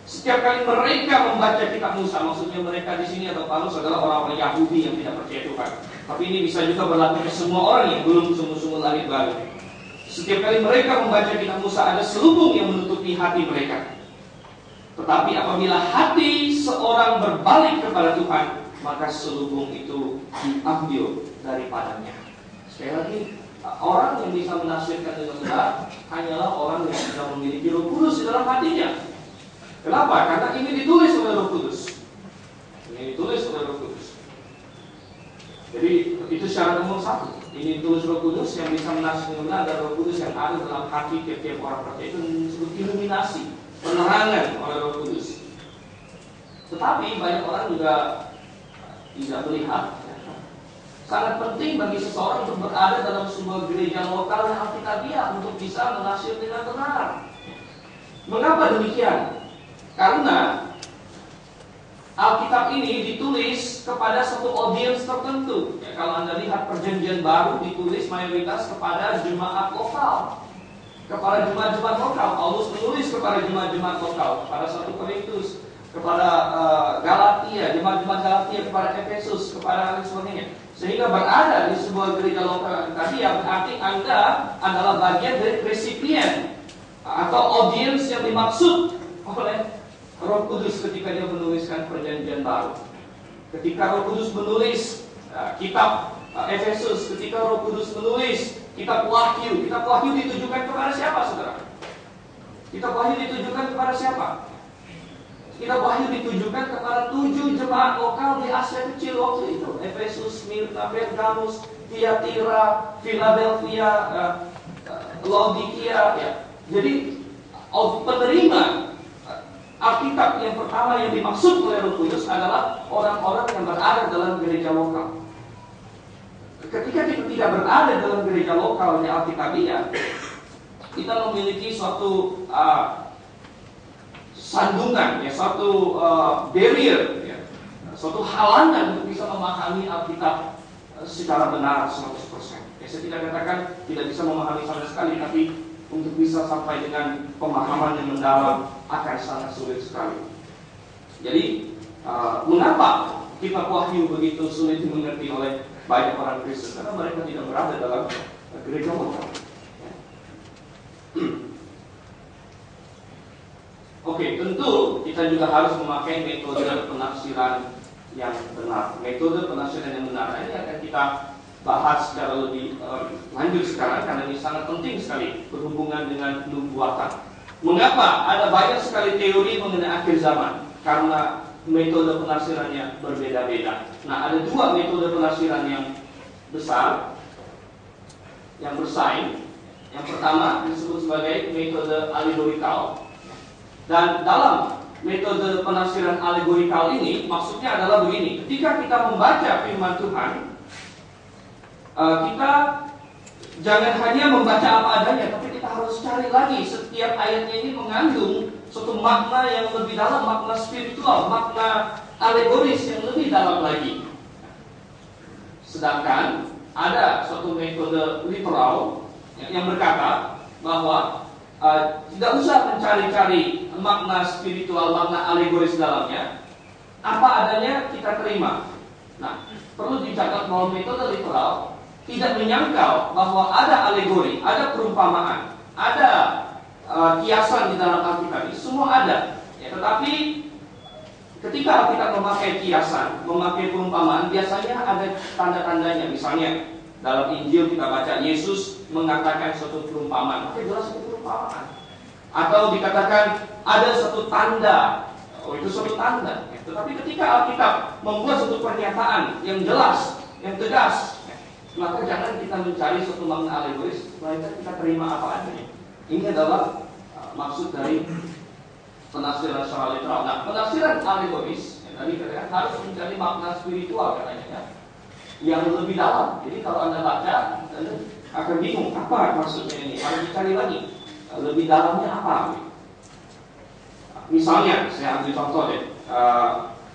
Setiap kali mereka membaca kitab Musa, maksudnya mereka di sini atau Paulus adalah orang-orang Yahudi yang tidak percaya Tuhan. Tapi ini bisa juga berlaku ke semua orang yang belum sungguh-sungguh lahir baru. Setiap kali mereka membaca kitab Musa, ada selubung yang menutupi hati mereka. Tetapi apabila hati seorang berbalik kepada Tuhan, maka selubung itu diambil daripadanya. Sekali lagi, orang yang bisa menafsirkan dengan benar hanyalah orang yang sudah memiliki Roh Kudus di dalam hatinya. Kenapa? Karena ini ditulis oleh Roh Kudus. Ini ditulis oleh Roh Kudus. Jadi itu syarat nomor 1. Ini ditulis Roh Kudus yang bisa menafsirkan dengan benar, dan Roh Kudus yang ada dalam hati tiap-tiap orang percaya itu disebut iluminasi, penerangan oleh Roh Kudus. Tetapi banyak orang juga tidak melihat. Sangat penting bagi seseorang untuk berada dalam sebuah gereja lokal yang alkitabiah untuk bisa menafsir dengan benar. Mengapa demikian? Karena Alkitab ini ditulis kepada satu audiens tertentu. Ya, kalau Anda lihat Perjanjian Baru ditulis mayoritas kepada jemaat lokal, kepada jemaat-jemaat lokal. Paulus menulis kepada jemaat-jemaat lokal, kepada 1 Korintus, kepada Galatia, jemaat-jemaat Galatia, kepada Efesus, kepada lain sebagainya. Sehingga berada di sebuah gereja lokal tadi, yang berarti Anda adalah bagian dari resipien atau audiens yang dimaksud oleh Roh Kudus ketika dia menuliskan Perjanjian Baru. Ketika Roh Kudus menulis kitab Efesus, ketika Roh Kudus menulis kitab Wahyu ditujukan kepada siapa, saudara? Kitab Wahyu ditujukan kepada siapa? Kitab Wahyu ditujukan kepada 7 jemaat lokal di Asia Kecil waktu itu. Efesus, Smyrna, Pergamus, Thyatira, Philadelphia, Laodikia. Ya. Jadi penerima Alkitab yang pertama yang dimaksud oleh Roh Kudus adalah orang-orang yang berada dalam gereja lokal. Ketika kita tidak berada dalam gereja lokal yang alkitabiah, kita memiliki suatu sandungan, ya, suatu barrier, ya, suatu halangan untuk bisa memahami Alkitab secara benar 100%. Ya, saya tidak katakan tidak bisa memahami sama sekali, tapi untuk bisa sampai dengan pemahaman yang mendalam akan sangat sulit sekali. Jadi, mengapa kitab Wahyu begitu sulit dimengerti oleh banyak orang Kristen? Karena mereka tidak berada dalam gereja lokal. Oke, tentu kita juga harus memakai metode penafsiran yang benar. Metode penafsiran yang benar ini akan kita bahas secara lebih lanjut sekarang, karena ini sangat penting sekali berhubungan dengan nubuatan. Mengapa ada banyak sekali teori mengenai akhir zaman? Karena metode penafsirannya berbeda-beda. Nah, ada 2 metode penafsiran yang besar, yang bersaing. Yang pertama disebut sebagai metode alegorikal. Dan dalam metode penafsiran alegorikal ini maksudnya adalah begini: ketika kita membaca firman Tuhan, kita jangan hanya membaca apa adanya, tapi kita harus cari lagi setiap ayatnya ini mengandung suatu makna yang lebih dalam, makna spiritual, makna alegoris yang lebih dalam lagi. Sedangkan ada suatu metode literal yang berkata bahwa tidak usah mencari-cari makna spiritual, makna alegoris dalamnya, apa adanya kita terima. Nah, perlu dicatat bahwa metode literal tidak menyangkal bahwa ada alegori, ada perumpamaan, ada kiasan di dalam Alkitab. Semua ada. Ya, tetapi ketika Alkitab memakai kiasan, memakai perumpamaan, biasanya ada tanda-tandanya. Misalnya dalam Injil kita baca Yesus mengatakan suatu perumpamaan, maka jelas itu perumpamaan. Atau dikatakan ada suatu tanda, oh itu suatu tanda. Ya, tetapi ketika Alkitab membuat suatu pernyataan yang jelas, yang tegas, maka jangan kita mencari suatu makna alegoris, melainkan kita terima apa adanya. Ini adalah maksud dari penafsiran secara literal. Nah, penafsiran alegoris tadi katakan harus mencari makna spiritual katanya, ya, yang lebih dalam. Jadi kalau Anda baca, Anda akan bingung apa maksudnya ini, harus dicari lagi lebih dalamnya apa. Misalnya saya ambil contoh deh,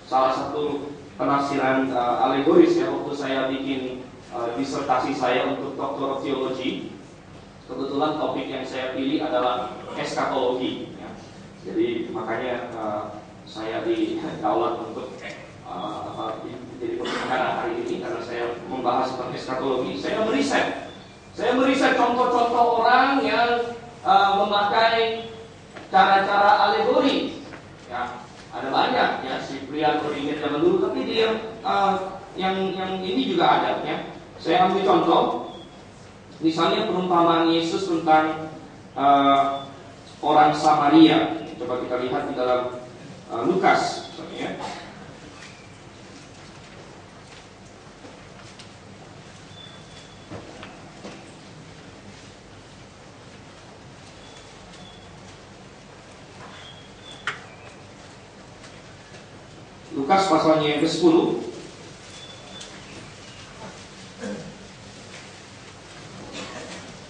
salah satu penafsiran alegoris ya, waktu saya bikin disertasi saya untuk Doctor of Theology, kebetulan topik yang saya pilih adalah eskatologi ya. Jadi makanya saya didaulat untuk jadi pembicara hari ini karena saya membahas tentang eskatologi. Saya meriset contoh-contoh orang yang memakai cara-cara alegori ya. Ada banyak ya, Cyprian Origen zaman dulu, tapi dia yang ini juga ada ya. Saya ambil contoh, misalnya perumpamaan Yesus tentang orang Samaria. Coba kita lihat di dalam Lukas misalnya ya. Lukas pasalnya yang ke-10.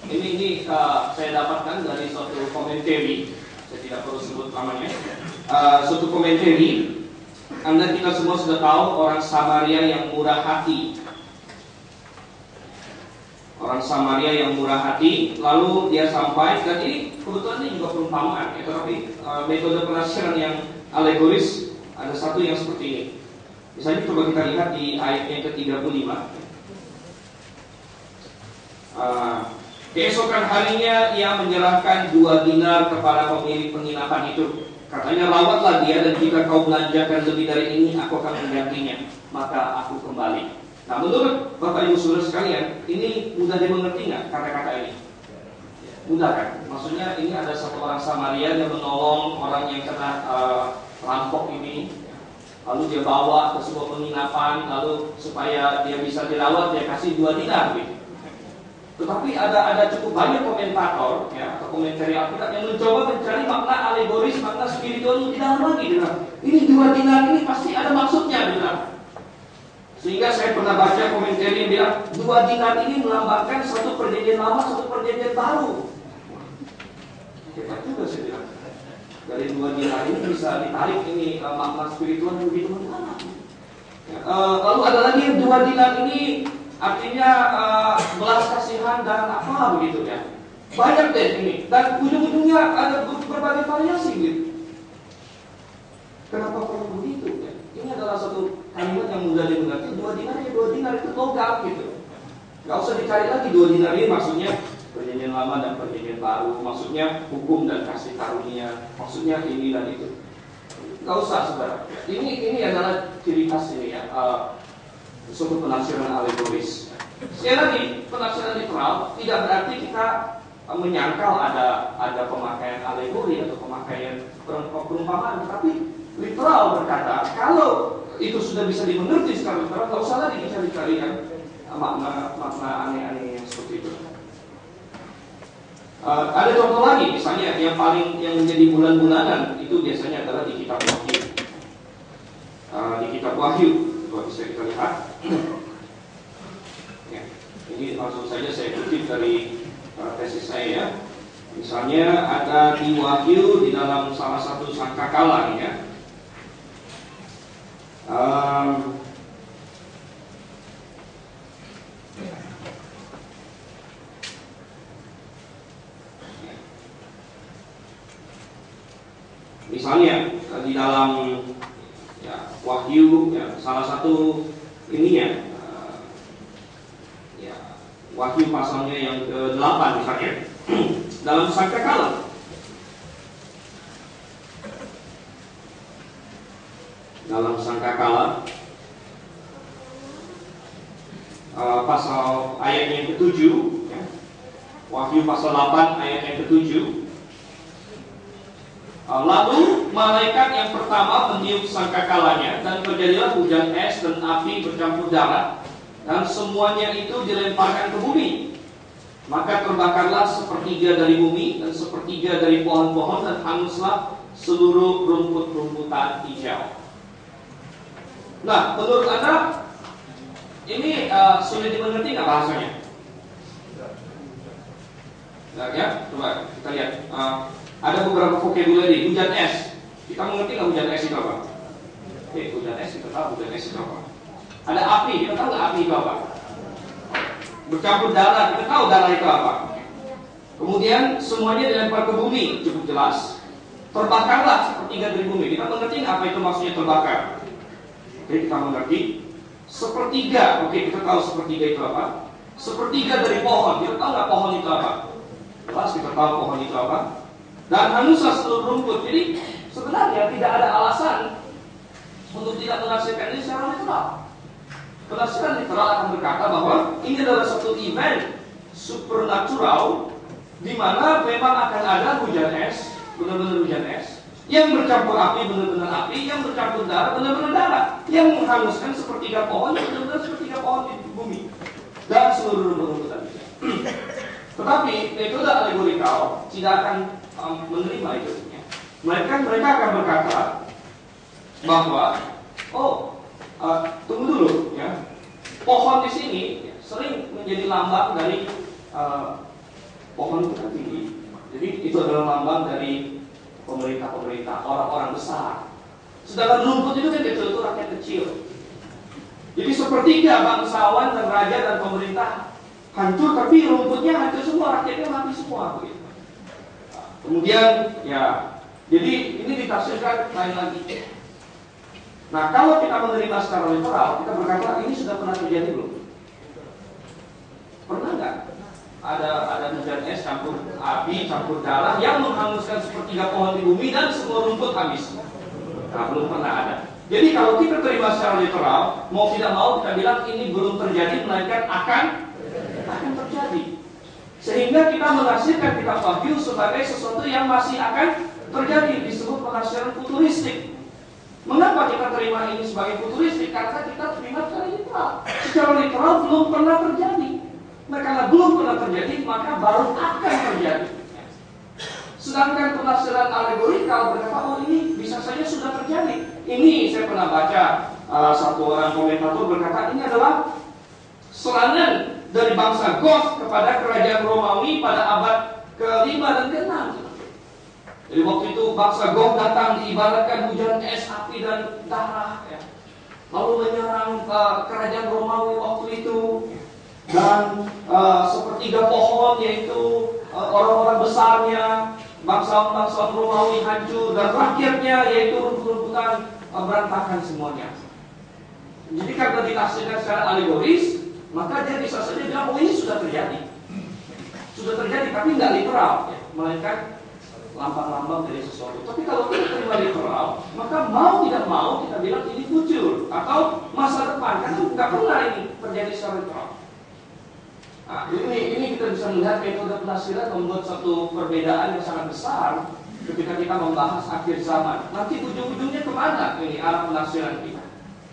Ini saya dapatkan dari suatu komentari, saya tidak perlu sebut namanya. Suatu komentari, Anda kita semua sudah tahu orang Samaria yang murah hati. Orang Samaria yang murah hati, lalu dia sampai, dan ini kebetulan ini juga perumpamaan, ya, tetapi metode penafsiran yang alegoris ada satu yang seperti ini. Misalnya coba kita lihat di ayat yang ke-35. Keesokan harinya ia menyerahkan 2 dinar kepada pemilik penginapan itu. Katanya, rawatlah dia, dan jika kau belanjakan lebih dari ini, aku akan menggantinya. Maka aku kembali. Nah, menurut Bapak Ibu Saudara sekalian, ini mudah dimengerti nggak kata-kata ini? Mudah kan? Maksudnya ini ada satu orang Samaria yang menolong orang yang kena rampok ini, lalu dia bawa ke sebuah penginapan, lalu supaya dia bisa dirawat dia kasih 2 dinar gitu. Tetapi ada cukup banyak komentator ya, atau komentari Alkitab yang mencoba mencari makna alegoris, makna spiritual yang tidak lagi gitu. Ini 2 dinar ini pasti ada maksudnya gitu. Sehingga saya pernah baca komentari yang bilang 2 dinar ini melambangkan satu perjanjian lama, satu perjanjian baru. Hebat juga saya bilang. Dari 2 dinar ini bisa ditarik ini makna spiritual yang begitu mendalam. Lalu ada lagi yang 2 dinar ini artinya belas kasihan dan apa begitu ya. Banyak deh ini. Dan ujung-ujungnya ada berbagai variasi gitu. Kenapa perlu begitu ya? Ini adalah satu kalimat yang mudah dimengerti. 2 dinar ya 2 dinar itu logam gitu. Gak usah dicari lagi 2 dinar ini maksudnya perjanjian lama dan perjanjian baru, maksudnya hukum dan kasih karunia, maksudnya ini dan itu. Gak usah saudara. Ini adalah ciri khas ini ya, suatu penafsiran alegoris. Sekali lagi, penafsiran literal tidak berarti kita menyangkal ada pemakaian alegori atau pemakaian perumpamaan, tapi literal berkata kalau itu sudah bisa dimengerti secara literal, gak usah lagi dicari-cari yang makna aneh-aneh yang seperti itu. Ada contoh lagi, misalnya yang menjadi bulan-bulanan itu biasanya adalah di kitab Wahyu. Di kitab Wahyu, coba bisa kita lihat. Ya, ini langsung saja saya kutip dari tesis saya ya. Misalnya ada di Wahyu di dalam salah satu sangkakala ya. Misalnya di dalam ya, Wahyu ya, salah satu ininya ya, Wahyu pasalnya yang ke-8 misalnya dalam sangkakala pasal ayat yang ke-7 ya. Wahyu pasal 8 ayat yang ke-7. Lalu malaikat yang pertama meniup sangkakalanya, dan terjadilah hujan es dan api bercampur darah, dan semuanya itu dilemparkan ke bumi. Maka terbakarlah 1/3 dari bumi dan 1/3 dari pohon-pohon, dan hanguslah seluruh rumput-rumputan hijau. Nah, menurut Anda ini sulit dimengerti nggak bahasanya? Nah, ya, coba kita lihat. Ada beberapa vocabulary. Hujan es. Kita mengerti nggak hujan es itu apa? Hujan es kita tahu hujan es itu apa. Ada api. Kita tahu nggak api itu apa? Bercampur darah. Kita tahu darah itu apa. Kemudian semuanya dilempar ke bumi, cukup jelas. Terbakarlah sepertiga dari bumi. Kita mengerti nggak apa itu maksudnya terbakar? Oke, kita mengerti. Sepertiga. Oke, kita tahu sepertiga itu apa. Sepertiga dari pohon. Kita tahu nggak pohon itu apa? Jelas kita tahu pohon itu apa. Dan hanuslah seluruh rumput. Jadi sebenarnya tidak ada alasan untuk tidak menafsirkan ini secara literal. Penafsiran literal akan berkata bahwa ini adalah satu event supernatural di mana memang akan ada hujan es, benar-benar hujan es, yang bercampur api, benar-benar api, yang bercampur darah, benar-benar darah, yang menghanguskan sepertiga pohon, benar-benar sepertiga pohon di bumi dan seluruh rumput tadi. Tetapi metode alegorikal tidak akan menerima itu. Mereka akan berkata bahwa tunggu dulu ya. Pohon di sini sering menjadi lambang dari pohon yang tinggi. Jadi itu adalah lambang dari pemerintah-pemerintah, orang-orang besar. Sedangkan rumput itu kan itu rakyat kecil. Jadi sepertiga bangsawan dan raja dan pemerintah hancur, tapi rumputnya hancur semua, rakyatnya mati semua begitu. Kemudian ya, jadi ini ditafsirkan lain lagi. Nah, kalau kita menerima secara literal, kita berkata ini sudah pernah terjadi belum? Pernah nggak? Ada hujan es campur api, campur darah yang menghanguskan sepertiga pohon di bumi dan semua rumput habis. Nah, belum pernah ada. Jadi kalau kita terima secara literal, mau tidak mau kita bilang ini belum terjadi, melainkan akan terjadi. Sehingga kita menafsirkan kitab Wahyu sebagai sesuatu yang masih akan terjadi, disebut penafsiran futuristik. Mengapa kita terima ini sebagai futuristik? Karena kita terima secara literal. Secara literal belum pernah terjadi. Nah, karena belum pernah terjadi, maka baru akan terjadi. Sedangkan penafsiran alegorikal berkata, oh ini bisa saja sudah terjadi. Ini saya pernah baca satu orang komentator berkata ini adalah serangan dari bangsa Goth kepada kerajaan Romawi pada abad ke-5 dan ke-6. Jadi waktu itu bangsa Goth datang diibaratkan hujan es, api dan darah ya. Lalu menyerang kerajaan Romawi waktu itu. Dan sepertiga pohon yaitu orang-orang besarnya, bangsa-bangsa Romawi hancur, dan rakyatnya yaitu rumput-rumputan berantakan semuanya. Jadi karena ditafsirkan secara alegoris, maka dia bisa saja bilang, oh ini sudah terjadi. Sudah terjadi, tapi tidak literal ya, melainkan lambang-lambang dari sesuatu. Tapi kalau kita terima literal, maka mau tidak mau kita bilang ini future atau masa depan, karena nggak pernah ini terjadi secara literal. Nah, ini kita bisa melihat metode penafsiran membuat satu perbedaan yang sangat besar ketika kita membahas akhir zaman. Nanti ujung-ujungnya kemana ini arah penafsiran kita?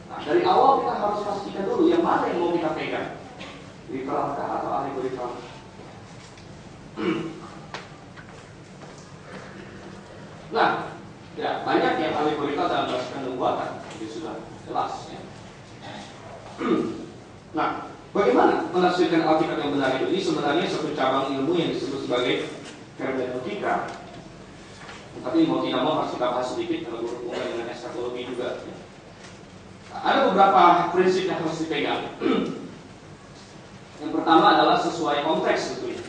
Nah, dari awal kita harus pastikan dulu yang mana yang mau kita pegang, literal atau alegorikal. Nah, ya banyak yang alegorikal dalam bahasa kenubuatan, itu sudah jelas ya. Nah, bagaimana menafsirkan Alkitab yang benar itu? Ini sebenarnya satu cabang ilmu yang disebut sebagai hermeneutika. Tapi mau tidak mau harus kita bahas sedikit kalau berhubungan dengan eskatologi juga. Ada beberapa prinsip yang harus dipegang. Yang pertama adalah sesuai konteks tentunya.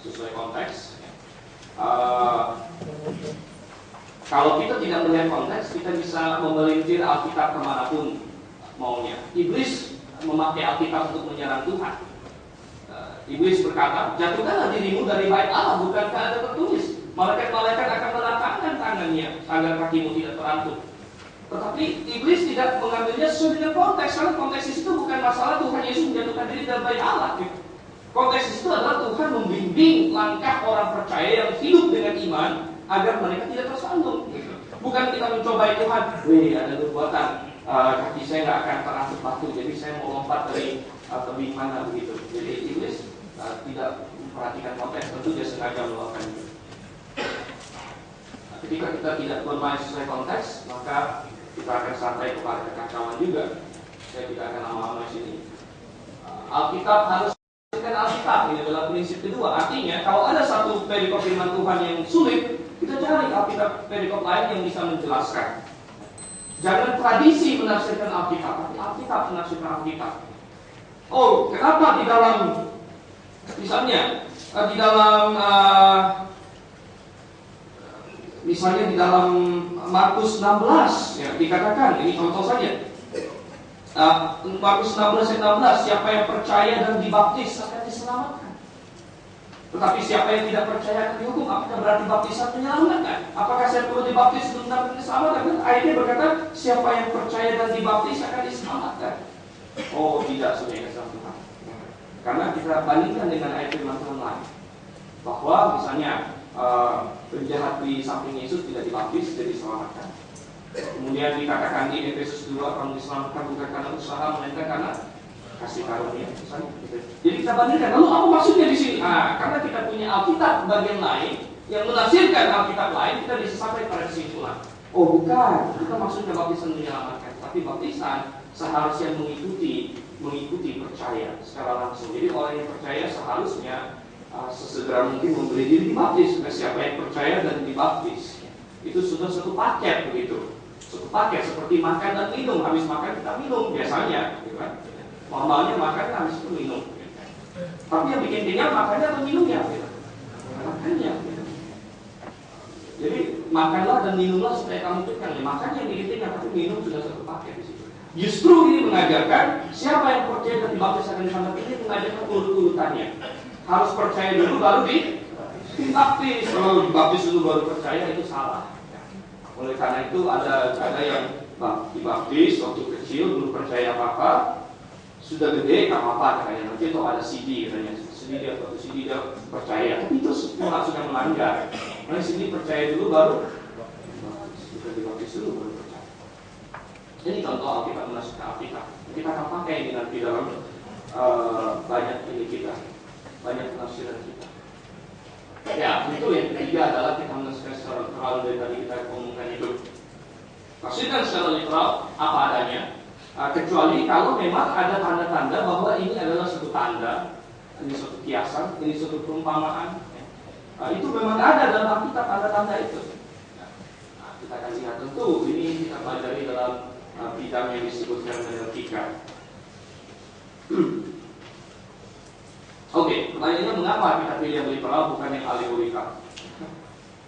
Sesuai konteks. Kalau kita tidak melihat konteks, kita bisa memelintir Alkitab kemanapun maunya. Iblis memakai Alkitab untuk menyerang Tuhan. Iblis berkata, jatuhkanlah dirimu dari bait Allah, bukankah ada tertulis, malaikat-malaikat akan melapangkan tangannya agar kakimu tidak terantuk. Tetapi iblis tidak mengambilnya sesuai dengan konteks, karena konteks itu bukan masalah Tuhan Yesus menjatuhkan diri dari bait Allah. Konteks itu adalah Tuhan membimbing langkah orang percaya yang hidup dengan iman agar mereka tidak tersandung. Bukan kita mencobai Tuhan, ada kekuatan. Kaki saya nggak akan terangkut batu, jadi saya mau lompat dari tebing mana begitu. Jadi iblis tidak memperhatikan konteks, tentu dia sengaja melakukan itu. Ketika kita tidak bermain sesuai konteks, maka kita akan sampai kepada kekacauan juga. Saya tidak akan lama-lama di sini. Alkitab harus Alkitab ini adalah prinsip kedua. Artinya kalau ada satu perikop firman Tuhan yang sulit, kita cari Alkitab perikop lain yang bisa menjelaskan. Jangan tradisi menafsirkan Alkitab, tapi Alkitab menafsirkan Alkitab. Oh, kenapa di dalam, misalnya di dalam Markus 16 ya, dikatakan, ini contoh saja. Markus 16 ayat 16, siapa yang percaya dan dibaptis akan diselamatkan. Tetapi siapa yang tidak percaya akan dihukum. Apakah berarti baptisan menyelamatkan? Apakah saya perlu dibaptis untuk mendapat keselamatan? Ayatnya berkata, siapa yang percaya dan dibaptis akan diselamatkan. Oh tidak, saudara kasih Tuhan. Karena kita bandingkan dengan ayat firman Tuhan lain, bahwa misalnya penjahat di samping Yesus tidak dibaptis, tidak diselamatkan. Kemudian dikatakan di Efesus 2, orang diselamatkan bukan karena usaha, melainkan karena kasih karunia. Jadi kita bandingkan. Lalu apa maksudnya di sini? Karena kita punya Alkitab bagian lain yang menafsirkan Alkitab lain, kita bisa sampai pada kesimpulan. Oh bukan, kita maksudnya baptisan menyelamatkan, tapi baptisan seharusnya mengikuti percaya secara langsung. Jadi orang yang percaya seharusnya sesegera mungkin memberi diri dibaptis. Siapa yang percaya dan dibaptis, itu sudah satu paket begitu. Satu paket seperti makan dan minum. Habis makan kita minum biasanya, gitu kan? Normalnya makan habis itu minum. Tapi yang bikin kenyang makannya atau minumnya? Gitu. Makannya. Gitu. Jadi makanlah dan minumlah supaya kamu kenyang. Makan yang bikin kenyang, tapi minum sudah satu paket di situ. Justru ini mengajarkan siapa yang percaya dan dibaptis akan diselamatkan, ini mengajarkan urut-urutannya. Harus percaya dulu baru dibaptis. Kalau dibaptis dulu baru percaya itu salah. Oleh karena itu ada yang dibaptis waktu kecil belum percaya apa-apa, sudah gede nggak apa-apa katanya, nanti itu ada CD katanya, CD dia percaya, tapi itu semua sudah melanggar. Nah CD percaya dulu baru dibaptis dulu baru percaya. Ini contoh Alkitab menafsirkan Alkitab. Kita akan pakai ini nanti dalam banyak penafsiran kita. Ya, itu yang ketiga adalah kita menafsirkan secara literal. Dari tadi kita omongkan itu. Tafsirkan secara literal apa adanya, kecuali kalau memang ada tanda-tanda bahwa ini adalah suatu tanda, ini suatu kiasan, ini suatu perumpamaan. Itu memang ada dalam Alkitab tanda-tanda itu. Kita akan lihat tentu ini kita pelajari dalam bidang yang disebutkan hermeneutika. Oke, pertanyaannya mengapa kita pilih yang literal bukan yang alegorikal?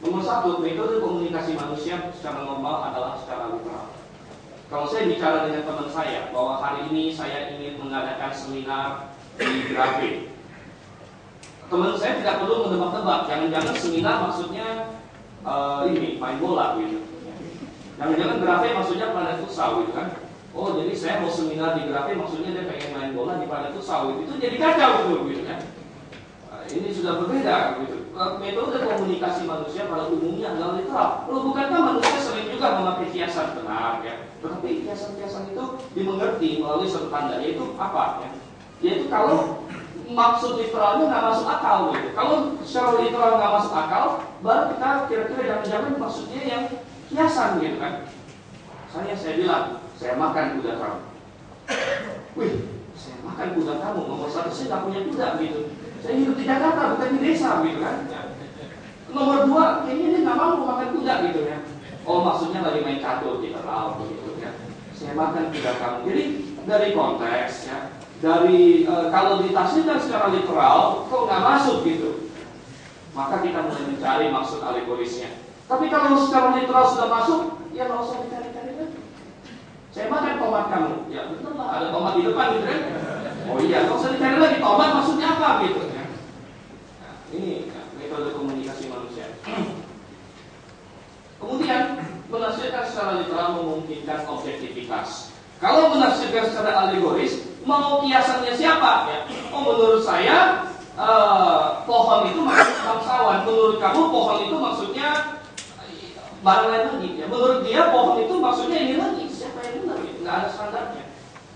Nomor satu, metode komunikasi manusia secara normal adalah secara literal. Kalau saya bicara dengan teman saya bahwa hari ini saya ingin mengadakan seminar di grafik, teman saya tidak perlu menebak-nebak. Jangan-jangan seminar maksudnya ini main bola gitu. Jangan-jangan grafik maksudnya planet futsal gitu kan? Oh jadi saya mau seminar di grafik maksudnya dia pengen main bola di planet futsal gitu. Itu jadi kacau gitu kan? Ini sudah berbeda gitu. Metode komunikasi manusia pada umumnya adalah literal. Bukankah manusia sering juga memakai kiasan? Benar ya. Tetapi kiasan-kiasan itu dimengerti melalui satu tanda, yaitu apa ya? Yaitu kalau maksud literalnya nggak masuk akal gitu. Kalau secara literal nggak masuk akal, baru kita kira-kira jangan-jangan maksudnya yang kiasan gitu kan. Saya bilang, saya makan kuda kamu. Wih, saya makan kuda kamu. Nomor satu saya nggak punya kuda gitu. Saya hidup di Jakarta bukan di desa gitu kan. Nomor dua, kayaknya dia nggak mau makan kuda gitu ya. Oh maksudnya lagi main catur kita tahu gitu ya. Saya makan kuda kamu. Jadi dari konteks ya, dari kalau ditafsirkan secara literal kok nggak masuk gitu, maka kita mulai mencari maksud alegorisnya. Tapi kalau secara literal sudah masuk, ya nggak usah dicari-cari lagi. Saya makan tomat kamu, ya betul lah ada tomat di depan gitu kan. Oh iya, nggak usah dicari lagi tomat maksudnya apa gitu ya. Nah, ini ya, metode komunikasi manusia. Kemudian menafsirkan secara literal memungkinkan objektivitas. Kalau menafsirkan secara alegoris, mau kiasannya siapa? Ya. Oh menurut saya pohon itu maksudnya bangsawan. Menurut kamu pohon itu maksudnya barang lain lagi. Ya. Menurut dia pohon itu maksudnya ini lagi. Siapa yang benar? Ya. Nggak ada standarnya.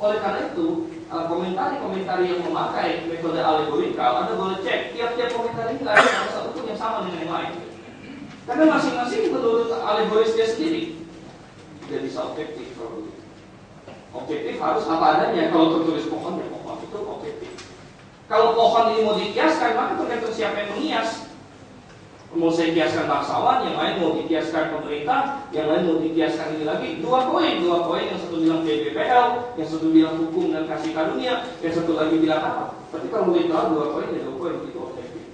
Oleh karena itu komentari yang memakai metode alegorikal, Anda boleh cek tiap-tiap komentari nggak ada salah satu pun yang sama dengan yang lain. Karena masing-masing menurut alegoris dia sendiri. Tidak bisa objektif kalau begitu. Objektif harus apa adanya. Kalau tertulis pohon ya pohon itu objektif. Kalau pohon ini mau dikiaskan, maka tergantung siapa yang menghias. Mau saya kiaskan bangsawan, yang lain mau dikiaskan pemerintah, yang lain mau dikiaskan ini lagi. Dua koin, yang satu bilang PBPL, yang satu bilang hukum dan kasih karunia, yang satu lagi bilang apa. Tapi kalau literal dua koin itu objektif.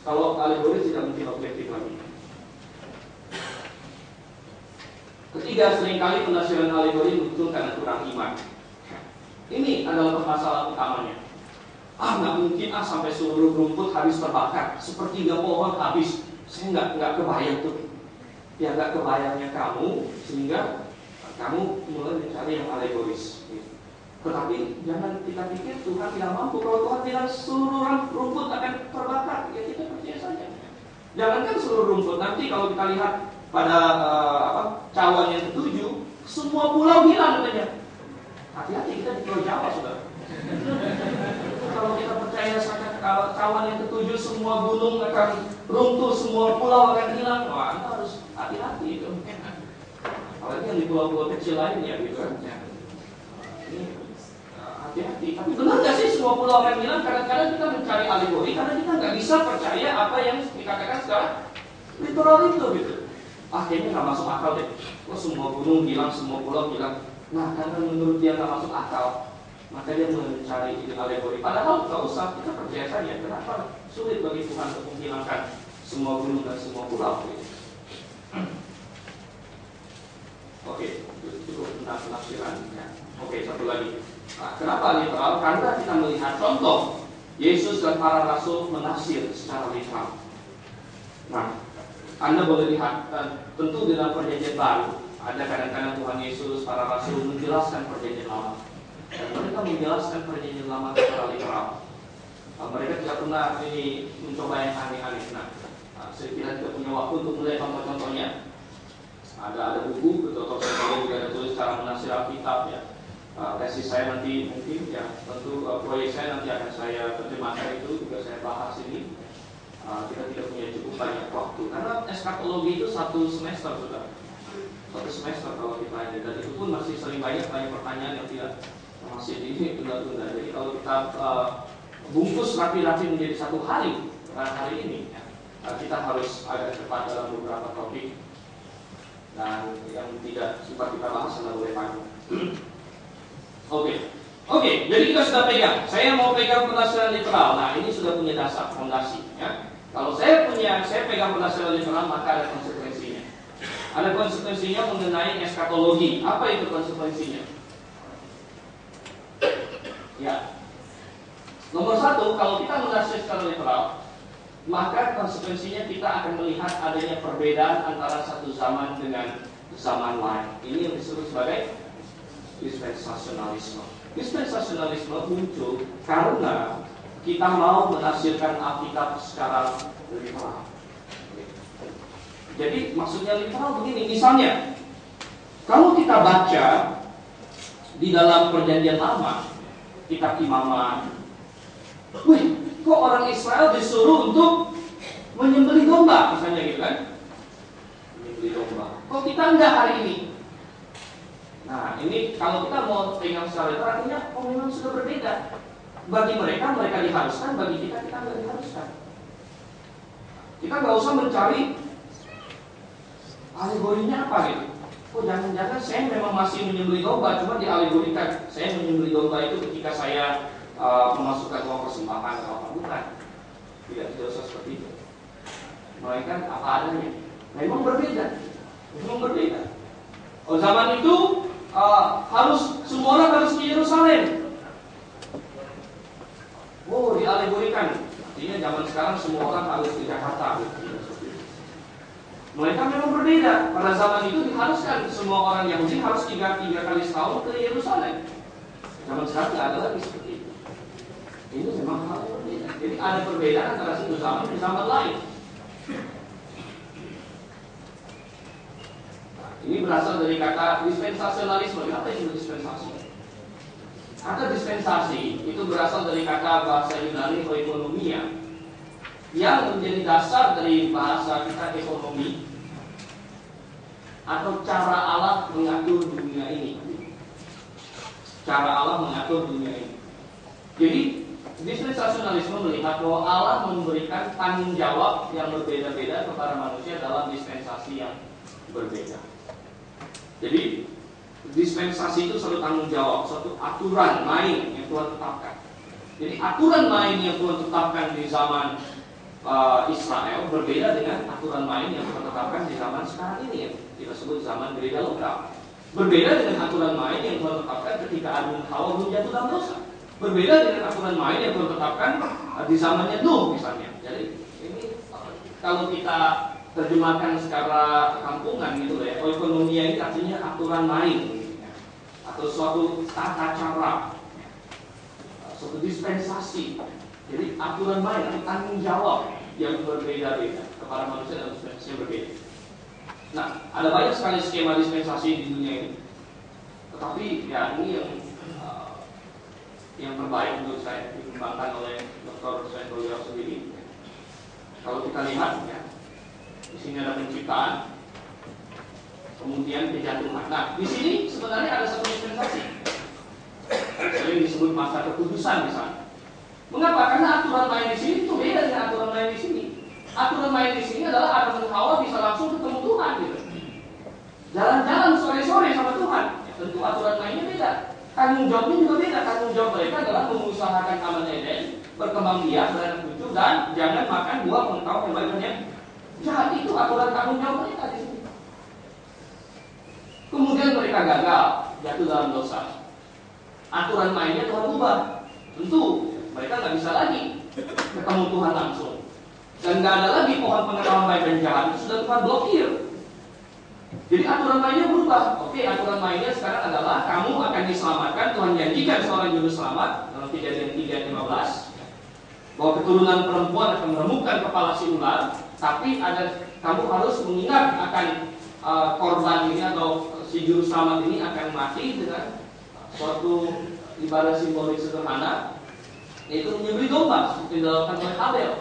Kalau alegoris tidak mungkin objektif lagi. Ketiga, seringkali penafsiran alegori muncul karena kurang iman. Ini adalah permasalahan utamanya. Nggak mungkin sampai seluruh rumput habis terbakar, sepertiga pohon habis. Saya nggak kebayang tuh. Ya nggak kebayangnya kamu, sehingga kamu mulai mencari yang alegoris. Tetapi jangan kita pikir Tuhan tidak mampu. Kalau Tuhan bilang seluruh rumput akan terbakar, ya kita percaya saja. Jangankan seluruh rumput, nanti kalau kita lihat pada cawan yang ketujuh, semua pulau hilang katanya. Hati-hati kita di Pulau Jawa sudah. Kalau kita percaya sangat kalau cawan yang ketujuh semua gunung akan runtuh, semua pulau akan hilang, wah kita harus hati-hati itu. Apalagi yang di pulau-pulau kecil lainnya gitu kan. Ini hati-hati. Tapi benar nggak sih semua pulau akan hilang? Kadang-kadang kita mencari alegori karena kita nggak bisa percaya apa yang dikatakan sekarang literal itu gitu. Kayaknya nggak masuk akal deh. Semua gunung hilang, semua pulau hilang. Nah, karena menurut dia nggak masuk akal, maka dia mencari ide alegori. Padahal nggak usah, kita percaya saja. Kenapa sulit bagi Tuhan untuk menghilangkan semua gunung dan semua pulau? Gitu. Oke, cukup tentang penafsiran. Ya. Oke, satu lagi. Kenapa literal? Karena kita melihat contoh Yesus dan para rasul menafsir secara literal. Nah, Anda boleh lihat, tentu dalam perjanjian baru ada kadang-kadang Tuhan Yesus, para rasul menjelaskan perjanjian lama. Dan mereka menjelaskan perjanjian lama secara literal. Mereka tidak pernah mencoba yang aneh-aneh. Nah, saya kira tidak punya waktu untuk melihat contoh-contohnya. Ada buku, Dr. Saya juga ada tulis cara menafsir Alkitab ya. Tesis saya nanti mungkin ya, tentu proyek saya nanti akan saya terjemahkan, itu juga saya bahas ini. Kita tidak punya cukup banyak waktu karena eskatologi itu satu semester sudah. Satu semester kalau kita ada, dan itu pun masih sering banyak pertanyaan yang tidak masih ditunda-tunda. Jadi kalau kita bungkus rapi-rapi menjadi satu hari ini ya, kita harus agak cepat dalam beberapa topik dan yang tidak sempat kita bahas adalah boleh panjang. Oke, jadi kita sudah pegang. Saya mau pegang penafsiran literal. Nah, ini sudah punya dasar fondasi ya. Kalau saya pegang penafsiran literal, maka ada konsekuensinya. Ada konsekuensinya mengenai eskatologi. Apa itu konsekuensinya? Ya. Nomor satu, kalau kita menafsir secara literal, maka konsekuensinya kita akan melihat adanya perbedaan antara satu zaman dengan zaman lain. Ini yang disebut sebagai dispensasionalisme. Dispensasionalisme muncul karena kita mau menafsirkan Alkitab secara literal. Jadi maksudnya literal begini, misalnya kalau kita baca di dalam perjanjian lama, kitab Imamat, kok orang Israel disuruh untuk menyembelih domba, misalnya gitu kan? Menyembelih domba. Kok kita enggak hari ini? Nah, ini kalau kita mau pegang secara literal, artinya memang sudah berbeda. Bagi mereka diharuskan, bagi kita nggak diharuskan. Kita nggak usah mencari alegorinya apa gitu. Oh, jangan-jangan saya memang masih menyembelih domba, cuma dialegorikan. Saya menyembelih domba itu ketika saya memasukkan uang persembahan atau apa, bukan. Tidak usah seperti itu. Melainkan apa adanya. Memang berbeda. Oh, zaman itu semua orang harus ke Yerusalem. Oh, dialegorikan. Artinya zaman sekarang semua orang harus ke Jakarta. Mereka memang berbeda. Pada zaman itu diharuskan semua orang Yahudi harus tiga kali setahun ke Yerusalem. Zaman sekarang tidak ada lagi seperti itu. Ini memang hal yang berbeda. Jadi ada perbedaan antara satu zaman dan zaman lain. Ini berasal dari kata dispensasionalisme. Apa itu dispensasi? Kata dispensasi itu berasal dari kata bahasa Yunani oikonomia, yang menjadi dasar dari bahasa kita ekonomi, atau cara Allah mengatur dunia ini. Cara Allah mengatur dunia ini. Jadi Dispensasionalisme melihat bahwa Allah memberikan tanggung jawab yang berbeda-beda kepada manusia dalam dispensasi yang berbeda. Jadi dispensasi itu suatu tanggung jawab, suatu aturan main yang Tuhan tetapkan. Jadi aturan main yang Tuhan tetapkan di zaman Israel berbeda dengan aturan main yang Tuhan tetapkan di zaman sekarang ini, yang kita sebut zaman gereja lokal. Berbeda dengan aturan main yang Tuhan tetapkan ketika Adam dan Hawa belum jatuh dalam dosa. Berbeda dengan aturan main yang Tuhan tetapkan di zamannya Nuh misalnya. Jadi ini kalau kita terjemahkan secara kampungan gitu ya, ekonomia ini artinya aturan main atau suatu tata cara, suatu dispensasi. Jadi aturan main atau tanggung jawab yang berbeda-beda kepada manusia dalam dispensasi yang berbeda. Nah, ada banyak sekali skema dispensasi di dunia ini. Tetapi ya ini yang terbaik menurut saya dikembangkan oleh Dr. Sven Bolivar sendiri. Kalau kita lihat ya, di sini ada penciptaan, kemudian kejatuhan. Nah, di sini sebenarnya ada satu dispensasi, sering disebut masa kekudusan misalnya. Mengapa? Karena aturan main di sini itu beda dengan aturan main di sini. Aturan main di sini adalah Adam dan Hawa bisa langsung ketemu Tuhan gitu. Jalan-jalan sore-sore sama Tuhan. Ya, tentu aturan mainnya beda. Tanggung jawabnya juga beda. Tanggung jawab mereka adalah mengusahakan Taman Eden, berkembang biak, beranak cucu, dan jangan makan buah pengetahuan yang baik dan yang jahat. Itu aturan tanggung jawab mereka di sini. Kemudian mereka gagal, jatuh dalam dosa. Aturan mainnya Tuhan ubah. Tentu mereka nggak bisa lagi ketemu Tuhan langsung. Dan nggak ada lagi pohon pengetahuan baik dan jahat, itu sudah Tuhan blokir. Jadi aturan mainnya berubah. Oke, aturan mainnya sekarang adalah kamu akan diselamatkan. Tuhan janjikan seorang juru selamat dalam Kejadian 3:15 bahwa keturunan perempuan akan meremukkan kepala si ular. Tapi kamu harus mengingat akan korban ini atau si juru selamat ini akan mati dengan suatu ibadah simbolik sederhana, yaitu menyembelih domba seperti dilakukan oleh Habel.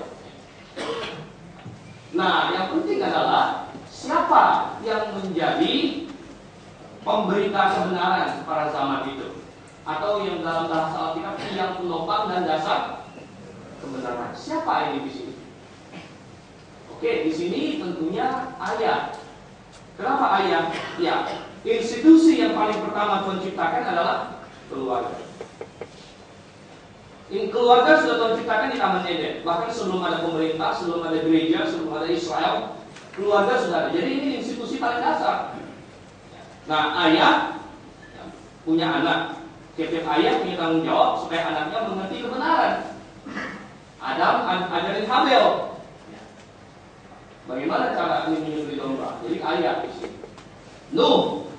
Nah, yang penting adalah siapa yang menjadi pemberita kebenaran pada zaman itu, atau yang dalam bahasa Alkitab yang penopang dan dasar kebenaran. Siapa ini di sini? Oke, di sini tentunya ayah. Kenapa ayah? Ya, institusi yang paling pertama Tuhan ciptakan adalah keluarga. Keluarga sudah Tuhan ciptakan di Taman Eden. Bahkan sebelum ada pemerintah, sebelum ada gereja, sebelum ada Israel, keluarga sudah ada. Jadi ini institusi paling dasar. Nah, ayah punya anak. Setiap ayah punya tanggung jawab supaya anaknya mengerti kebenaran. Adam ajarin Habel. Bagaimana cara ini menyembelih domba? Jadi ayah di sini. Nuh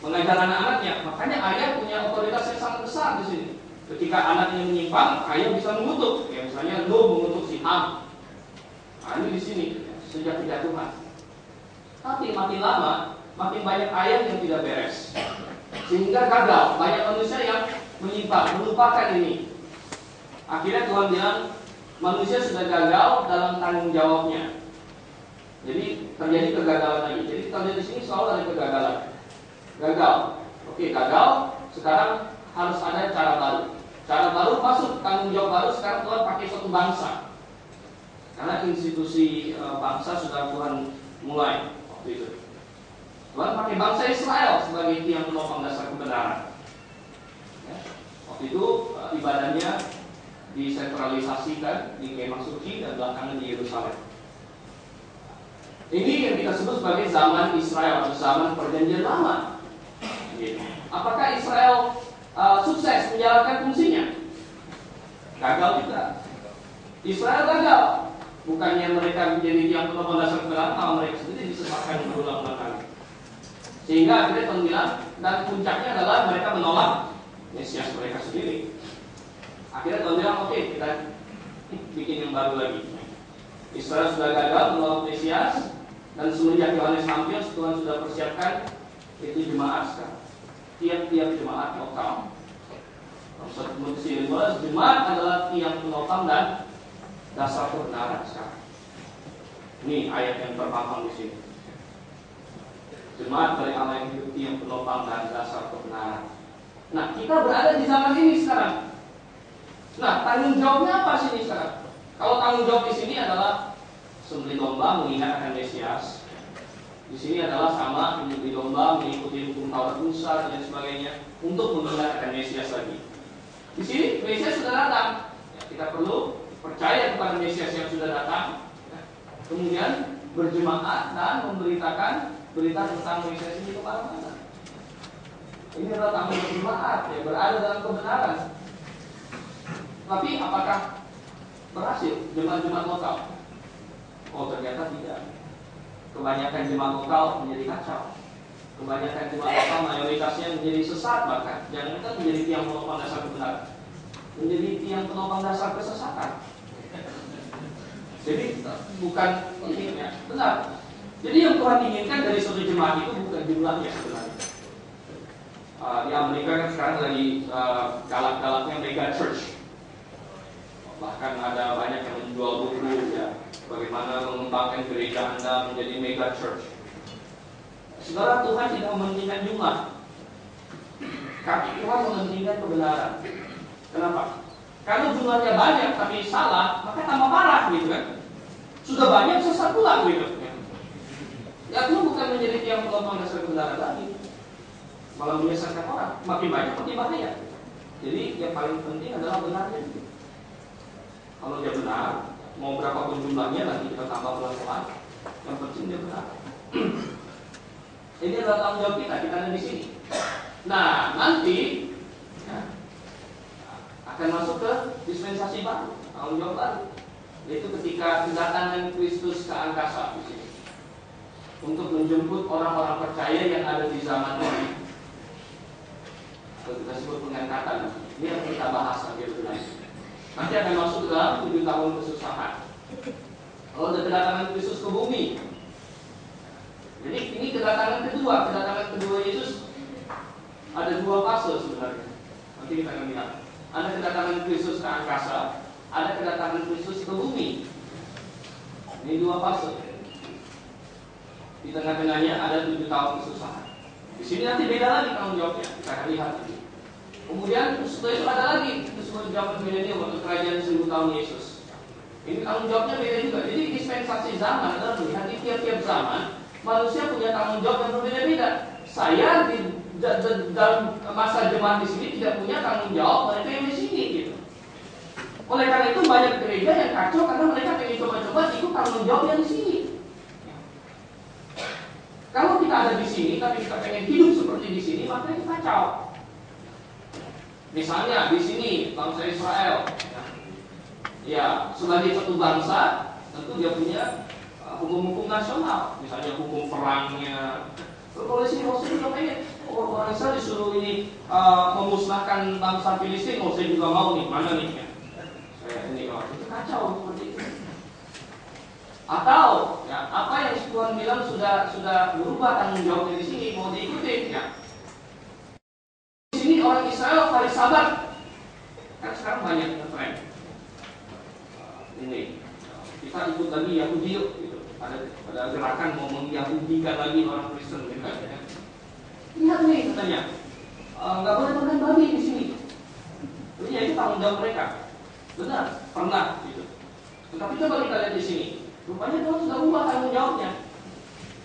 mengajar anak-anaknya. Makanya ayah punya otoritas yang sangat besar di sini. Ketika anaknya menyimpang, ayah bisa mengutuk. Ya, misalnya Nuh mengutuk si Ham. Nah, ini di sini sejak kejatuhan. Tapi makin lama, makin banyak ayah yang tidak beres, sehingga gagal. Banyak manusia yang menyimpang, melupakan ini. Akhirnya Tuhan bilang, manusia sudah gagal dalam tanggung jawabnya. Jadi terjadi kegagalan lagi. Jadi kita lihat di sini selalu ada kegagalan. Gagal. Oke, gagal. Sekarang harus ada cara baru. Cara baru masuk, tanggung jawab baru. Sekarang Tuhan pakai suatu bangsa. Karena institusi bangsa sudah Tuhan mulai waktu itu. Tuhan pakai bangsa Israel sebagai tiang penopang dasar kebenaran. Ya. Waktu itu ibadahnya disentralisasikan di Kemah Suci dan belakangan di Yerusalem. Ini yang kita sebut sebagai zaman Israel atau zaman Perjanjian Lama. Gitu. Apakah Israel sukses menjalankan fungsinya? Gagal juga. Israel gagal. Bukannya mereka menjadi tiang penopang dasar kebenaran, malah mereka sendiri disesatkan berulang-ulang kali. Sehingga akhirnya Tuhan bilang, dan puncaknya adalah mereka menolak Mesias mereka sendiri. Akhirnya Tuhan bilang, oke, kita bikin yang baru lagi. Israel sudah gagal menolak Mesias, dan semenjak Yohanes tampil, Tuhan sudah persiapkan itu jemaat sekarang. Tiap-tiap jemaat lokal. Satu Timotius 5, jemaat adalah tiang penopang dan dasar kebenaran sekarang. Ini ayat yang terpampang di sini. Jemaat dari Allah yang hidup, tiang penopang dan dasar kebenaran. Nah, kita berada di zaman ini sekarang. Nah, tanggung jawabnya apa sih ini sekarang? Kalau tanggung jawab di sini adalah sembelih domba mengingat akan Mesias. Di sini adalah sama menyembelih domba, mengikuti hukum Taurat Musa dan sebagainya untuk mengingat akan Mesias lagi. Di sini Mesias sudah datang. Ya, kita perlu percaya kepada Mesias yang sudah datang. Ya, kemudian berjemaat dan memberitakan berita tentang Mesias ini kemana-mana. Ini adalah tanggung jawab jemaat yang berada dalam kebenaran. Tapi apakah berhasil jemaat-jemaat lokal? Oh, ternyata tidak. Kebanyakan jemaat lokal menjadi kacau. Kebanyakan jemaat lokal mayoritasnya menjadi sesat, bahkan jangankan menjadi tiang penopang dasar kebenaran, menjadi tiang penopang dasar kesesatan. Jadi bukan ini ya, benar. Jadi yang Tuhan inginkan dari suatu jemaat itu bukan jumlahnya sebenarnya. Di Amerika kan sekarang lagi galak-galaknya mega church. Bahkan ada banyak yang menjual buku ya, bagaimana mengembangkan gereja Anda menjadi mega church. Saudara, Tuhan tidak mementingkan jumlah. Tuhan mementingkan kebenaran. Kenapa? Kalau jumlahnya banyak tapi salah, maka tambah parah gitu kan. Sudah banyak sesat pula gitu. Ya Tuhan bukan menjadi tiang penopang dasar kebenaran lagi, malah menyesatkan orang. Makin banyak makin bahaya. Jadi yang paling penting adalah benarnya. Kalau dia benar, mau berapapun jumlahnya nanti kita tambah pelan-pelan. Yang penting dia benar. Ini adalah tanggung jawab kita ada di sini. Nah, nanti ya, akan masuk ke dispensasi baru, tanggung jawab baru, yaitu ketika kedatangan Kristus ke angkasa di sini untuk menjemput orang-orang percaya yang ada di zaman ini. Kalau kita sebut pengangkatan, ini yang kita bahas lagi lebih lanjut. Nanti akan masuk ke dalam 7 tahun kesusahan. Kalau ada kedatangan Kristus ke bumi. Jadi ini kedatangan kedua Yesus. Ada 2 fase sebenarnya. Nanti kita akan lihat. Ada kedatangan Kristus ke angkasa, ada kedatangan Kristus ke bumi. Ini 2 fase. Di tengah-tengahnya ada 7 tahun kesusahan. Di sini nanti beda lagi tanggung jawabnya. Kita akan lihat nanti. Kemudian setelah itu ada lagi disebut zaman milenium atau kerajaan 1000 tahun Yesus. Ini tanggung jawabnya beda juga. Jadi dispensasi zaman adalah melihat di tiap-tiap zaman manusia punya tanggung jawab yang berbeda-beda. Saya dalam masa jemaat di sini tidak punya tanggung jawab mereka yang di sini gitu. Oleh karena itu banyak gereja yang kacau karena mereka ingin coba-coba ikut tanggung jawab yang di sini. Kalau kita ada di sini tapi kita pengen hidup seperti di sini, maka itu kacau. Misalnya di sini bangsa Israel, ya sebagai satu bangsa tentu dia punya hukum-hukum nasional, misalnya hukum perangnya. Kalau di sini saya juga pengen orang Israel disuruh ini memusnahkan bangsa Filistin, saya juga mau nih, mana nih? Saya ini itu kacau seperti itu. Atau ya, apa yang Tuhan bilang sudah berubah tanggung jawabnya di sini mau diikuti ya. Di sini orang Israel hari Sabat kan sekarang banyak tren. Ini kita ikut lagi Yahudi gitu. Ada gerakan mau mengyahudikan lagi orang Kristen gitu. Lihat nih katanya nggak boleh makan babi di sini. Jadi itu tanggung jawab mereka. Benar, pernah gitu. Tetapi coba kita lihat di sini. Rupanya Tuhan sudah ubah tanggung jawabnya.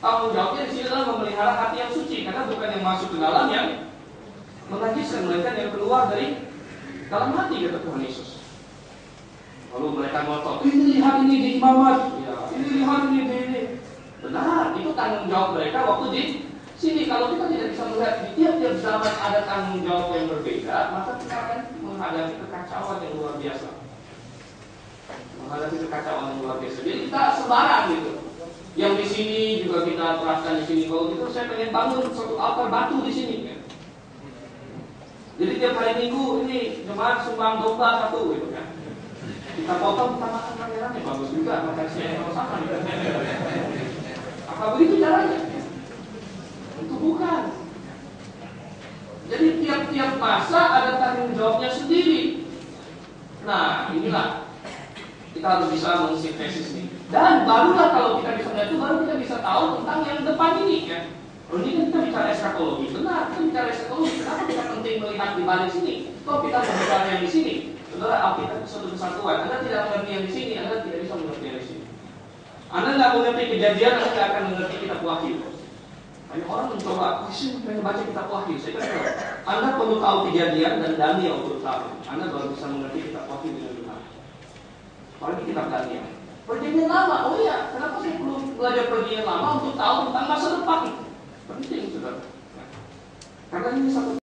Tanggung jawabnya di sini adalah memelihara hati yang suci, karena bukan yang masuk ke dalam yang menajiskan, melainkan yang keluar dari dalam hati, kata Tuhan Yesus. Lalu mereka ngotot, ini lihat ini di imamat, ya, ini lihat ini di ini. Benar, itu tanggung jawab mereka waktu di sini. Kalau kita tidak bisa melihat di tiap-tiap zaman ada tanggung jawab yang berbeda, maka kita akan menghadapi kekacauan yang luar biasa. Menghadapi kekacauan yang luar biasa. Jadi kita sembarang gitu. Yang di sini juga kita terapkan di sini. Kalau gitu saya pengen bangun satu altar batu di sini. Kan? Jadi tiap hari Minggu ini jemaat sumbang domba satu gitu kan. Kita potong, kita makan rame-rame, bagus juga makan siang sama-sama. Gitu. Apa begitu caranya? Itu bukan. Jadi tiap-tiap masa ada tanggung jawabnya sendiri. Nah inilah kita harus bisa mensintesis ini. Dan barulah kalau kita bisa melihat itu, baru kita bisa tahu tentang yang depan ini kan. Kalau ini kan kita bicara eskatologi, benar kita bicara eskatologi. Kenapa kita penting melihat di balik sini? Kok kita berbicara yang di sini? Saudara, Alkitab itu satu kesatuan. Anda tidak mengerti yang di sini, Anda tidak bisa mengerti yang di sini. Anda nggak mengerti Kejadian, Anda tidak akan mengerti kitab Wahyu. Banyak orang mencoba, sih pengen baca kitab Wahyu. Saya kata, Anda perlu tahu Kejadian dan Daniel perlu tahu. Anda baru bisa mengerti kitab Wahyu dengan benar. Apalagi kitab Daniel. Perjanjian lama, oh iya, kenapa saya perlu belajar perjanjian lama untuk tahu tentang masa depan? Penting, saudara. Karena ini satu